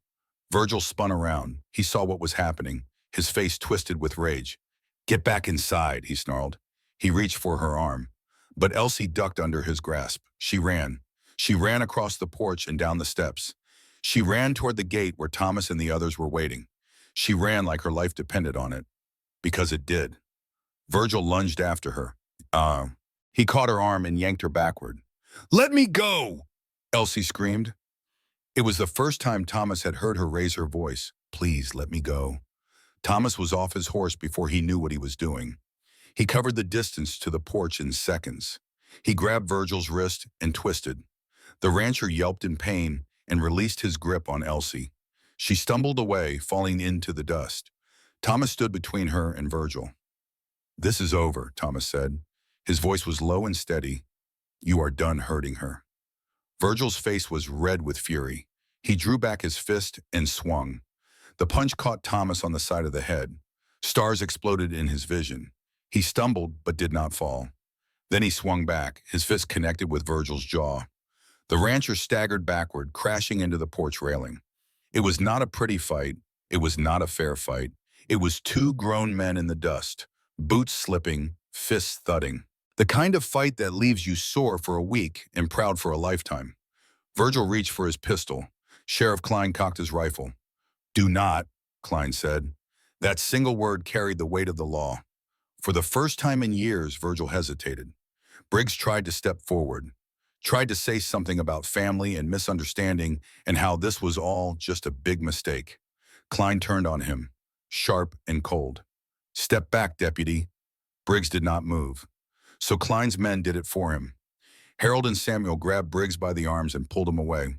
Virgil spun around. He saw what was happening, his face twisted with rage. "Get back inside," he snarled. He reached for her arm, but Elsie ducked under his grasp. She ran. She ran across the porch and down the steps. She ran toward the gate where Thomas and the others were waiting. She ran like her life depended on it, because it did. Virgil lunged after her. He caught her arm and yanked her backward. "Let me go!" Elsie screamed. It was the first time Thomas had heard her raise her voice. "Please, let me go." Thomas was off his horse before he knew what he was doing. He covered the distance to the porch in seconds. He grabbed Virgil's wrist and twisted. The rancher yelped in pain and released his grip on Elsie. She stumbled away, falling into the dust. Thomas stood between her and Virgil. "This is over," Thomas said. His voice was low and steady. "You are done hurting her." Virgil's face was red with fury. He drew back his fist and swung. The punch caught Thomas on the side of the head. Stars exploded in his vision. He stumbled but did not fall. Then he swung back, his fist connected with Virgil's jaw. The rancher staggered backward, crashing into the porch railing. It was not a pretty fight. It was not a fair fight. It was two grown men in the dust, boots slipping, fists thudding. The kind of fight that leaves you sore for a week and proud for a lifetime. Virgil reached for his pistol. Sheriff Klein cocked his rifle. "Do not," Klein said. That single word carried the weight of the law. For the first time in years, Virgil hesitated. Briggs tried to step forward, tried to say something about family and misunderstanding and how this was all just a big mistake. Klein turned on him, sharp and cold. "Step back, deputy." Briggs did not move. So Klein's men did it for him. Harold and Samuel grabbed Briggs by the arms and pulled him away.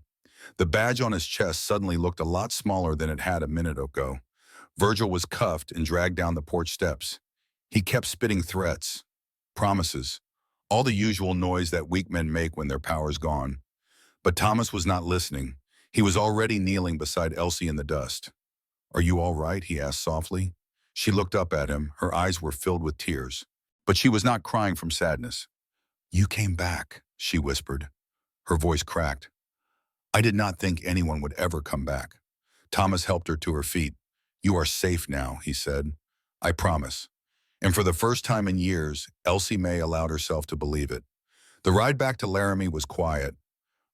The badge on his chest suddenly looked a lot smaller than it had a minute ago. Virgil was cuffed and dragged down the porch steps. He kept spitting threats, promises, all the usual noise that weak men make when their power's gone. But Thomas was not listening. He was already kneeling beside Elsie in the dust. "Are you all right?" he asked softly. She looked up at him. Her eyes were filled with tears. But she was not crying from sadness. "You came back," she whispered. Her voice cracked. "I did not think anyone would ever come back." Thomas helped her to her feet. "You are safe now," he said. "I promise." And for the first time in years, Elsie May allowed herself to believe it. The ride back to Laramie was quiet.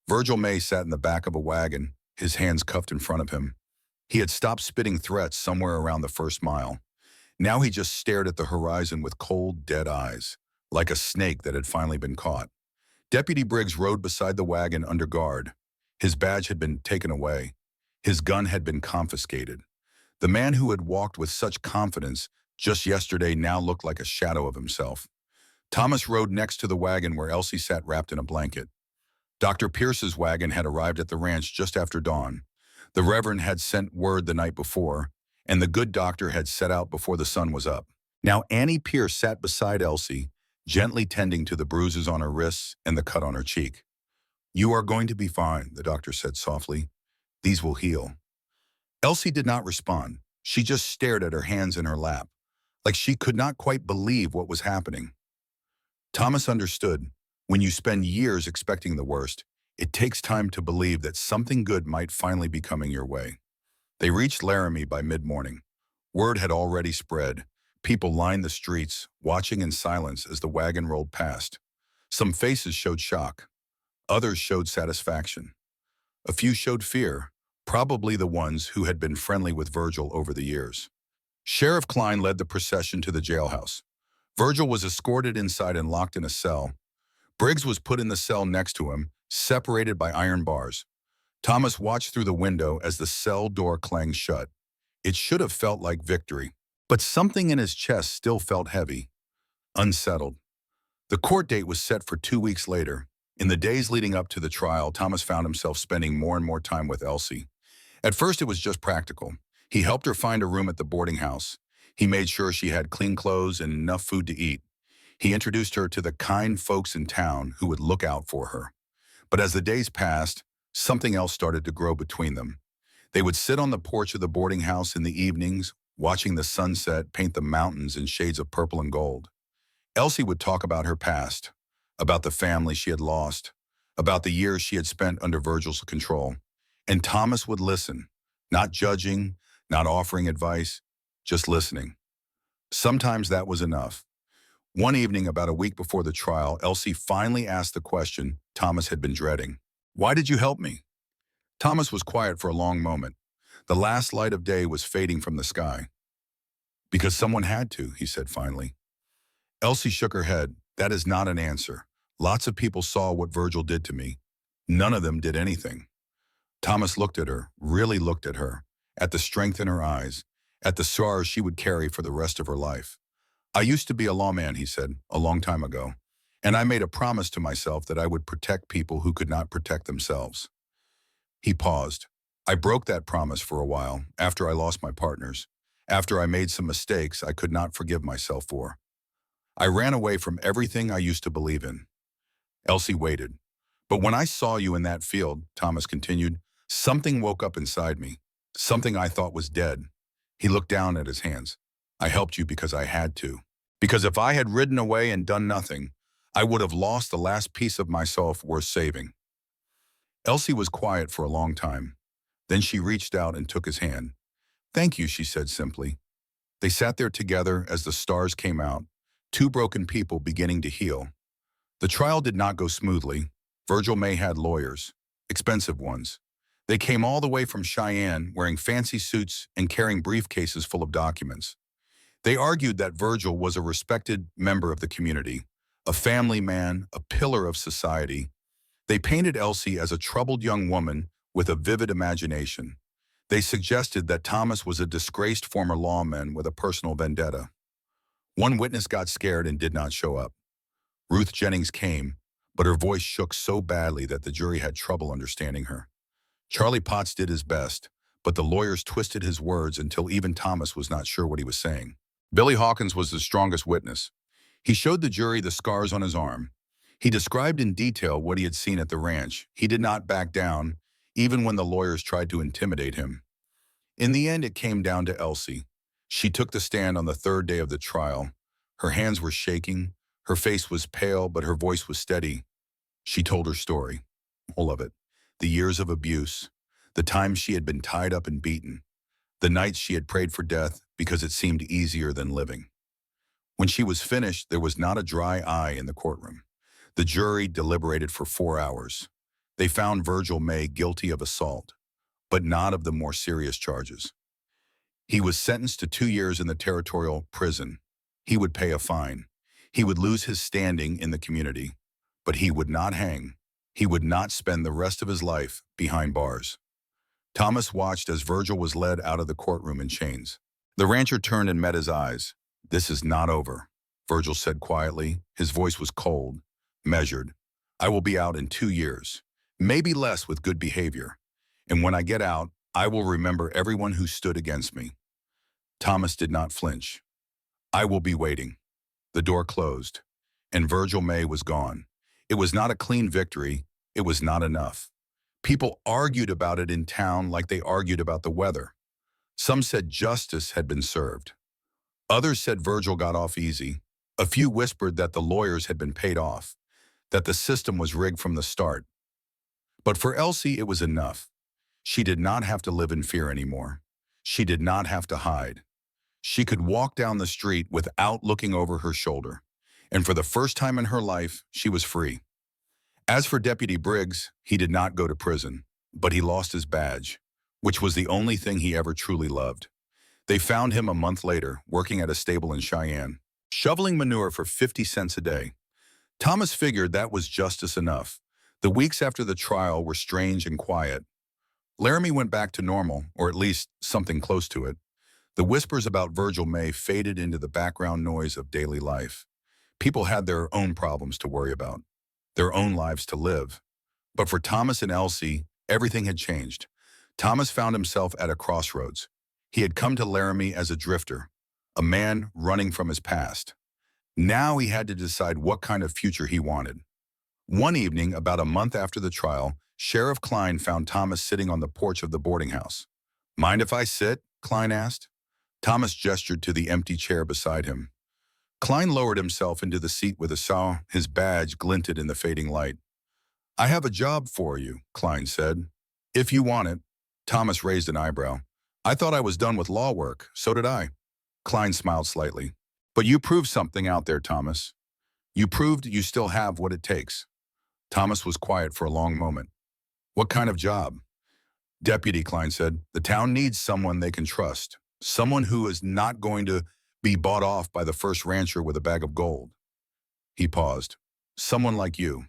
Virgil May sat in the back of a wagon, his hands cuffed in front of him. He had stopped spitting threats somewhere around the first mile. Now he just stared at the horizon with cold, dead eyes, like a snake that had finally been caught. Deputy Briggs rode beside the wagon under guard. His badge had been taken away. His gun had been confiscated. The man who had walked with such confidence just yesterday now looked like a shadow of himself. Thomas rode next to the wagon where Elsie sat wrapped in a blanket. Dr. Pierce's wagon had arrived at the ranch just after dawn. The Reverend had sent word the night before, and the good doctor had set out before the sun was up. Now Annie Pierce sat beside Elsie, gently tending to the bruises on her wrists and the cut on her cheek. "You are going to be fine," the doctor said softly. "These will heal." Elsie did not respond. She just stared at her hands in her lap, like she could not quite believe what was happening. Thomas understood. When you spend years expecting the worst, it takes time to believe that something good might finally be coming your way. They reached Laramie by mid-morning. Word had already spread. People lined the streets, watching in silence as the wagon rolled past. Some faces showed shock. Others showed satisfaction. A few showed fear, probably the ones who had been friendly with Virgil over the years. Sheriff Klein led the procession to the jailhouse. Virgil was escorted inside and locked in a cell. Briggs was put in the cell next to him, separated by iron bars. Thomas watched through the window as the cell door clanged shut. It should have felt like victory, but something in his chest still felt heavy, unsettled. The court date was set for 2 weeks later. In the days leading up to the trial, Thomas found himself spending more and more time with Elsie. At first, it was just practical. He helped her find a room at the boarding house. He made sure she had clean clothes and enough food to eat. He introduced her to the kind folks in town who would look out for her. But as the days passed, something else started to grow between them. They would sit on the porch of the boarding house in the evenings, watching the sunset paint the mountains in shades of purple and gold. Elsie would talk about her past, about the family she had lost, about the years she had spent under Virgil's control. And Thomas would listen, not judging, not offering advice, just listening. Sometimes that was enough. One evening, about a week before the trial, Elsie finally asked the question Thomas had been dreading. "Why did you help me?" Thomas was quiet for a long moment. The last light of day was fading from the sky. "Because someone had to," he said finally. Elsie shook her head. "That is not an answer. Lots of people saw what Virgil did to me. None of them did anything." Thomas looked at her, really looked at her, at the strength in her eyes, at the scars she would carry for the rest of her life. "I used to be a lawman," he said, "a long time ago. And I made a promise to myself that I would protect people who could not protect themselves. He paused. I broke that promise for a while, after I lost my partners, after I made some mistakes I could not forgive myself for. I ran away from everything I used to believe in. Elsie waited. But when I saw you in that field, Thomas continued, something woke up inside me, something I thought was dead. He looked down at his hands. I helped you because I had to. Because if I had ridden away and done nothing, I would have lost the last piece of myself worth saving. Elsie was quiet for a long time. Then she reached out and took his hand. Thank you, she said simply. They sat there together as the stars came out, two broken people beginning to heal. The trial did not go smoothly. Virgil May had lawyers, expensive ones. They came all the way from Cheyenne wearing fancy suits and carrying briefcases full of documents. They argued that Virgil was a respected member of the community, a family man, a pillar of society. They painted Elsie as a troubled young woman with a vivid imagination. They suggested that Thomas was a disgraced former lawman with a personal vendetta. One witness got scared and did not show up. Ruth Jennings came, but her voice shook so badly that the jury had trouble understanding her. Charlie Potts did his best, but the lawyers twisted his words until even Thomas was not sure what he was saying. Billy Hawkins was the strongest witness. He showed the jury the scars on his arm. He described in detail what he had seen at the ranch. He did not back down, even when the lawyers tried to intimidate him. In the end, it came down to Elsie. She took the stand on the third day of the trial. Her hands were shaking, her face was pale, but her voice was steady. She told her story, all of it. The years of abuse, the times she had been tied up and beaten, the nights she had prayed for death because it seemed easier than living. When she was finished, there was not a dry eye in the courtroom. The jury deliberated for 4 hours. They found Virgil May guilty of assault, but not of the more serious charges. He was sentenced to 2 years in the territorial prison. He would pay a fine. He would lose his standing in the community, but he would not hang. He would not spend the rest of his life behind bars. Thomas watched as Virgil was led out of the courtroom in chains. The rancher turned and met his eyes. This is not over, Virgil said quietly. His voice was cold, measured. I will be out in 2 years, maybe less with good behavior. And when I get out, I will remember everyone who stood against me. Thomas did not flinch. I will be waiting. The door closed, and Virgil May was gone. It was not a clean victory. It was not enough. People argued about it in town like they argued about the weather. Some said justice had been served. Others said Virgil got off easy. A few whispered that the lawyers had been paid off, that the system was rigged from the start. But for Elsie, it was enough. She did not have to live in fear anymore. She did not have to hide. She could walk down the street without looking over her shoulder. And for the first time in her life, she was free. As for Deputy Briggs, he did not go to prison, but he lost his badge, which was the only thing he ever truly loved. They found him a month later, working at a stable in Cheyenne, shoveling manure for 50 cents a day. Thomas figured that was justice enough. The weeks after the trial were strange and quiet. Laramie went back to normal, or at least something close to it. The whispers about Virgil May faded into the background noise of daily life. People had their own problems to worry about, their own lives to live. But for Thomas and Elsie, everything had changed. Thomas found himself at a crossroads. He had come to Laramie as a drifter, a man running from his past. Now he had to decide what kind of future he wanted. One evening, about a month after the trial, Sheriff Klein found Thomas sitting on the porch of the boarding house. "Mind if I sit?" Klein asked. Thomas gestured to the empty chair beside him. Klein lowered himself into the seat with a sigh. His badge glinted in the fading light. "I have a job for you," Klein said. "If you want it." Thomas raised an eyebrow. "I thought I was done with law work. So did I." Klein smiled slightly. "But you proved something out there, Thomas. You proved you still have what it takes." Thomas was quiet for a long moment. "What kind of job?" "Deputy," Klein said. "The town needs someone they can trust. Someone who is not going to be bought off by the first rancher with a bag of gold." He paused. "Someone like you."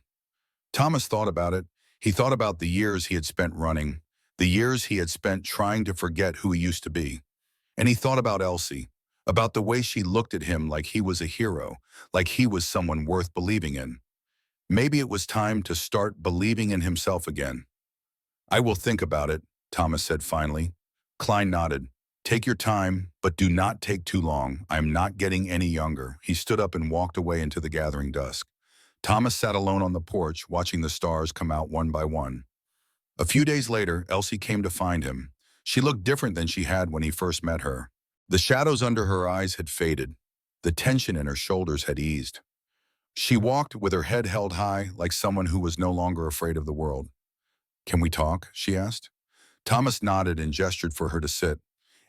Thomas thought about it. He thought about the years he had spent running, the years he had spent trying to forget who he used to be. And he thought about Elsie, about the way she looked at him like he was a hero, like he was someone worth believing in. Maybe it was time to start believing in himself again. I will think about it, Thomas said finally. Klein nodded. Take your time, but do not take too long. I am not getting any younger. He stood up and walked away into the gathering dusk. Thomas sat alone on the porch, watching the stars come out one by one. A few days later, Elsie came to find him. She looked different than she had when he first met her. The shadows under her eyes had faded. The tension in her shoulders had eased. She walked with her head held high, like someone who was no longer afraid of the world. Can we talk? She asked. Thomas nodded and gestured for her to sit.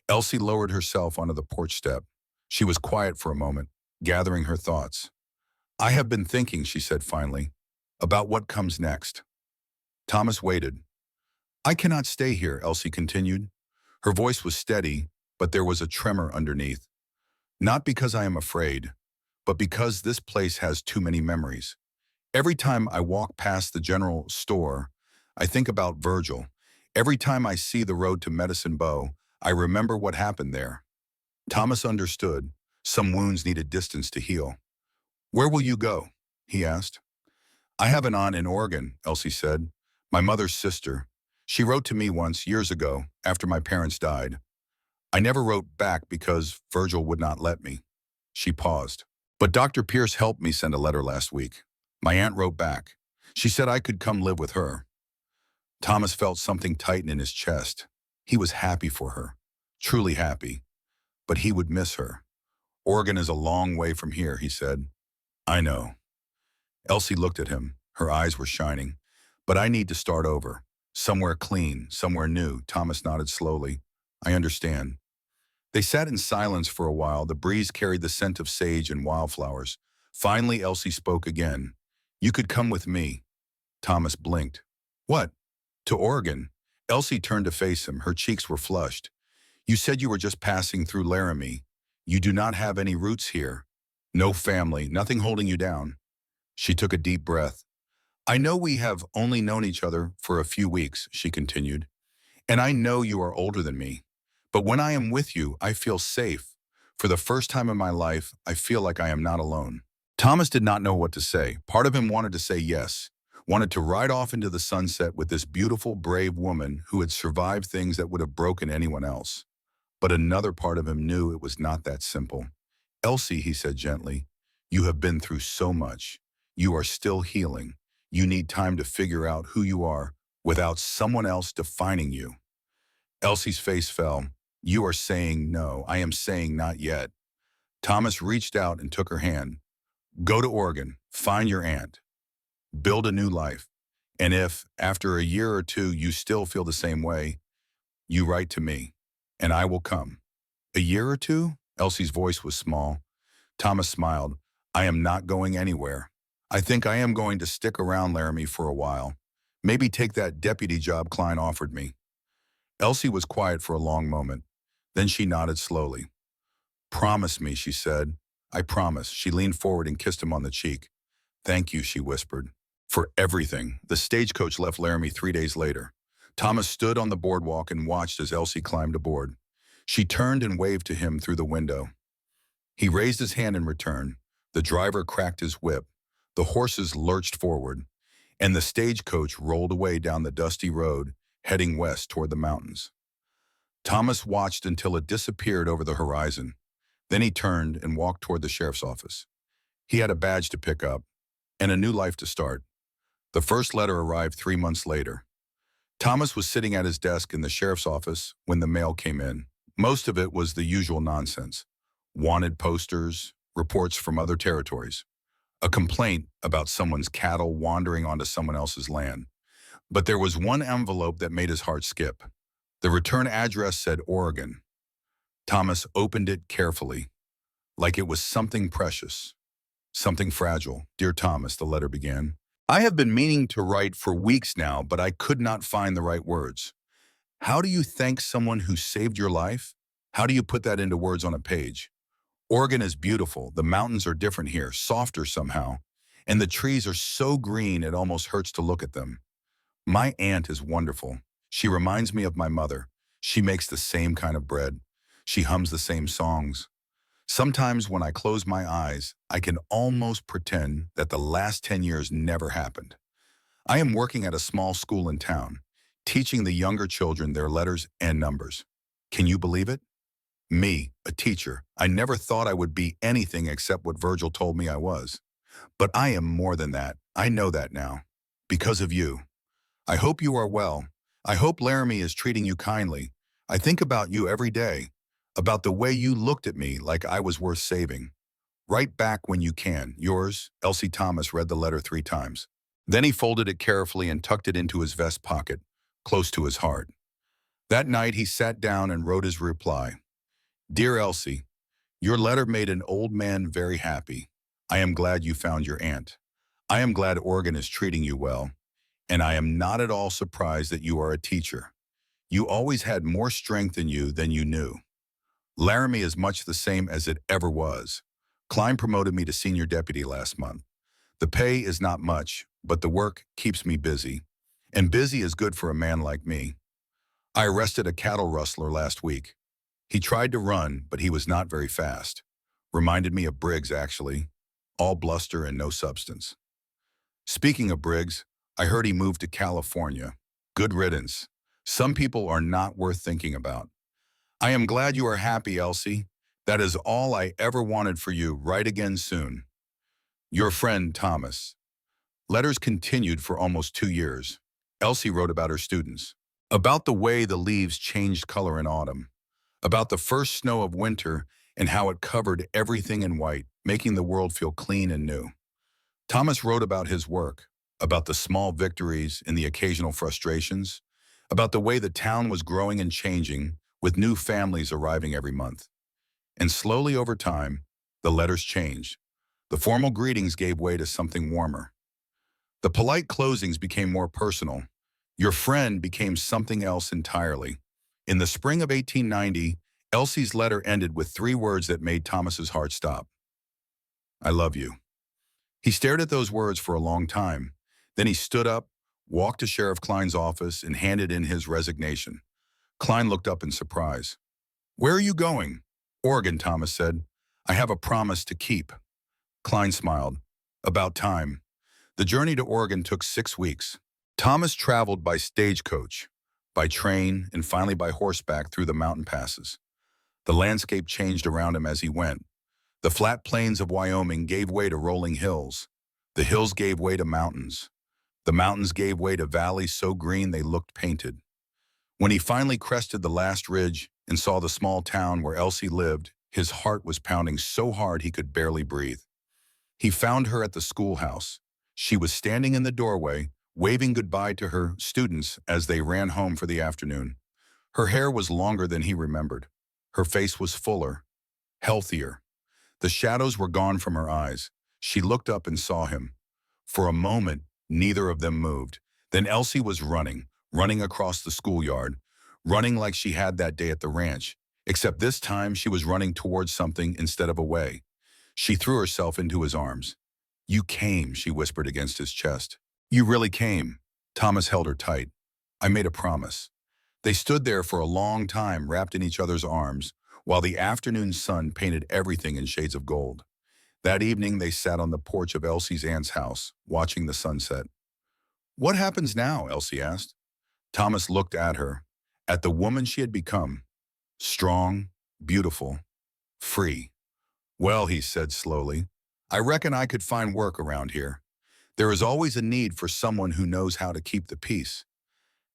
Elsie lowered herself onto the porch step. She was quiet for a moment, gathering her thoughts. I have been thinking, she said finally, about what comes next. Thomas waited. I cannot stay here, Elsie continued. Her voice was steady, but there was a tremor underneath. Not because I am afraid, but because this place has too many memories. Every time I walk past the general store, I think about Virgil. Every time I see the road to Medicine Bow, I remember what happened there. Thomas understood. Some wounds needed distance to heal. Where will you go? He asked. I have an aunt in Oregon, Elsie said. My mother's sister. She wrote to me once, years ago, after my parents died. I never wrote back because Virgil would not let me. She paused. But Dr. Pierce helped me send a letter last week. My aunt wrote back. She said I could come live with her. Thomas felt something tighten in his chest. He was happy for her, truly happy, but he would miss her. Oregon is a long way from here, he said. I know. Elsie looked at him. Her eyes were shining. But I need to start over. Somewhere clean, somewhere new. Thomas nodded slowly. I understand. They sat in silence for a while. The breeze carried the scent of sage and wildflowers. Finally, Elsie spoke again. You could come with me. Thomas blinked. What? To Oregon. Elsie turned to face him. Her cheeks were flushed. You said you were just passing through Laramie. You do not have any roots here. No family, nothing holding you down. She took a deep breath. I know we have only known each other for a few weeks, she continued. And I know you are older than me. But when I am with you, I feel safe. For the first time in my life, I feel like I am not alone. Thomas did not know what to say. Part of him wanted to say yes, wanted to ride off into the sunset with this beautiful, brave woman who had survived things that would have broken anyone else. But another part of him knew it was not that simple. Elsie, he said gently, you have been through so much. You are still healing. You need time to figure out who you are without someone else defining you. Elsie's face fell. You are saying no. I am saying not yet. Thomas reached out and took her hand. Go to Oregon. Find your aunt. Build a new life. And if, after a year or two, you still feel the same way, you write to me, and I will come. A year or two? Elsie's voice was small. Thomas smiled. I am not going anywhere. I think I am going to stick around Laramie for a while. Maybe take that deputy job Klein offered me. Elsie was quiet for a long moment. Then she nodded slowly. Promise me, she said. I promise. She leaned forward and kissed him on the cheek. Thank you, she whispered. For everything. The stagecoach left Laramie 3 days later. Thomas stood on the boardwalk and watched as Elsie climbed aboard. She turned and waved to him through the window. He raised his hand in return. The driver cracked his whip. The horses lurched forward, and the stagecoach rolled away down the dusty road, heading west toward the mountains. Thomas watched until it disappeared over the horizon. Then he turned and walked toward the sheriff's office. He had a badge to pick up and a new life to start. The first letter arrived 3 months later. Thomas was sitting at his desk in the sheriff's office when the mail came in. Most of it was the usual nonsense. Wanted posters, reports from other territories, a complaint about someone's cattle wandering onto someone else's land. But there was one envelope that made his heart skip. The return address said Oregon. Thomas opened it carefully, like it was something precious, something fragile. Dear Thomas, the letter began. I have been meaning to write for weeks now, but I could not find the right words. How do you thank someone who saved your life? How do you put that into words on a page? Oregon is beautiful. The mountains are different here, softer somehow. And the trees are so green it almost hurts to look at them. My aunt is wonderful. She reminds me of my mother. She makes the same kind of bread. She hums the same songs. Sometimes when I close my eyes, I can almost pretend that the last 10 years never happened. I am working at a small school in town, teaching the younger children their letters and numbers. Can you believe it? Me, a teacher, I never thought I would be anything except what Virgil told me I was. But I am more than that. I know that now. Because of you. I hope you are well. I hope Laramie is treating you kindly. I think about you every day. About the way you looked at me like I was worth saving. Write back when you can. Yours, Elsie. Thomas read the letter 3 times. Then he folded it carefully and tucked it into his vest pocket, close to his heart. That night he sat down and wrote his reply. Dear Elsie, your letter made an old man very happy. I am glad you found your aunt. I am glad Oregon is treating you well. And I am not at all surprised that you are a teacher. You always had more strength in you than you knew. Laramie is much the same as it ever was. Klein promoted me to senior deputy last month. The pay is not much, but the work keeps me busy. And busy is good for a man like me. I arrested a cattle rustler last week. He tried to run, but he was not very fast. Reminded me of Briggs, actually. All bluster and no substance. Speaking of Briggs, I heard he moved to California. Good riddance. Some people are not worth thinking about. I am glad you are happy, Elsie. That is all I ever wanted for you. Write again soon. Your friend, Thomas. Letters continued for almost 2 years. Elsie wrote about her students. About the way the leaves changed color in autumn. About the first snow of winter and how it covered everything in white, making the world feel clean and new. Thomas wrote about his work, about the small victories and the occasional frustrations, about the way the town was growing and changing, with new families arriving every month. And slowly over time, the letters changed. The formal greetings gave way to something warmer. The polite closings became more personal. Your friend became something else entirely. In the spring of 1890, Elsie's letter ended with 3 words that made Thomas's heart stop. I love you. He stared at those words for a long time. Then he stood up, walked to Sheriff Klein's office, and handed in his resignation. Klein looked up in surprise. Where are you going? Oregon, Thomas said. I have a promise to keep. Klein smiled. About time. The journey to Oregon took 6 weeks. Thomas traveled by stagecoach, by train, and finally by horseback through the mountain passes. The landscape changed around him as he went. The flat plains of Wyoming gave way to rolling hills. The hills gave way to mountains. The mountains gave way to valleys so green they looked painted. When he finally crested the last ridge and saw the small town where Elsie lived, his heart was pounding so hard he could barely breathe. He found her at the schoolhouse. She was standing in the doorway, waving goodbye to her students as they ran home for the afternoon. Her hair was longer than he remembered. Her face was fuller, healthier. The shadows were gone from her eyes. She looked up and saw him. For a moment, neither of them moved. Then Elsie was running across the schoolyard, running like she had that day at the ranch, except this time she was running towards something instead of away. She threw herself into his arms. You came, she whispered against his chest. You really came. Thomas held her tight. I made a promise. They stood there for a long time, wrapped in each other's arms, while the afternoon sun painted everything in shades of gold. That evening they sat on the porch of Elsie's aunt's house, watching the sunset. What happens now? Elsie asked. Thomas looked at her, at the woman she had become. Strong, beautiful, free. Well, he said slowly, I reckon I could find work around here. There is always a need for someone who knows how to keep the peace.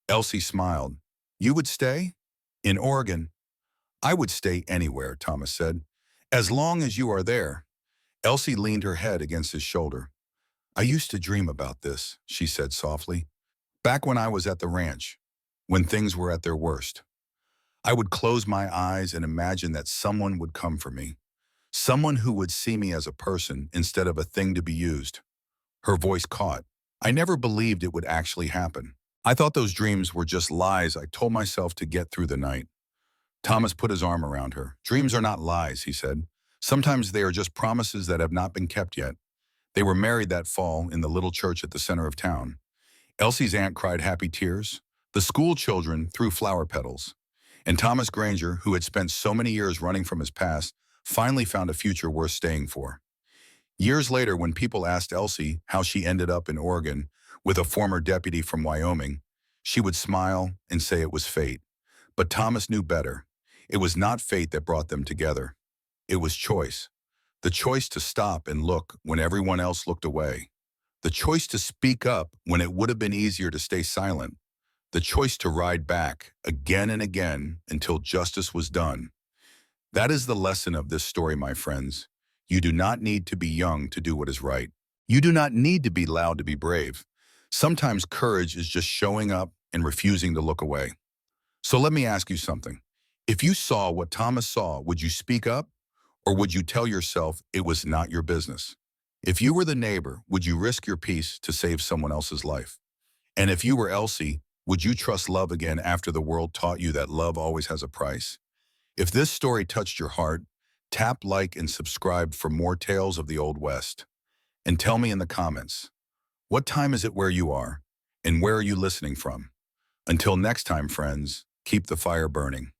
Elsie smiled. You would stay? In Oregon? I would stay anywhere, Thomas said. As long as you are there. Elsie leaned her head against his shoulder. I used to dream about this, she said softly. Back when I was at the ranch, when things were at their worst. I would close my eyes and imagine that someone would come for me. Someone who would see me as a person instead of a thing to be used. Her voice caught. I never believed it would actually happen. I thought those dreams were just lies I told myself to get through the night. Thomas put his arm around her. Dreams are not lies, he said. Sometimes they are just promises that have not been kept yet. They were married that fall in the little church at the center of town. Elsie's aunt cried happy tears. The school children threw flower petals. And Thomas Granger, who had spent so many years running from his past, finally found a future worth staying for. Years later, when people asked Elsie how she ended up in Oregon with a former deputy from Wyoming, she would smile and say it was fate. But Thomas knew better. It was not fate that brought them together. It was choice. The choice to stop and look when everyone else looked away. The choice to speak up when it would have been easier to stay silent. The choice to ride back again and again until justice was done. That is the lesson of this story, my friends. You do not need to be young to do what is right. You do not need to be loud to be brave. Sometimes courage is just showing up and refusing to look away. So let me ask you something. If you saw what Thomas saw, would you speak up? Or would you tell yourself it was not your business? If you were the neighbor, would you risk your peace to save someone else's life? And if you were Elsie, would you trust love again after the world taught you that love always has a price? If this story touched your heart, tap like and subscribe for more tales of the Old West. And tell me in the comments, what time is it where you are? And where are you listening from? Until next time, friends, keep the fire burning.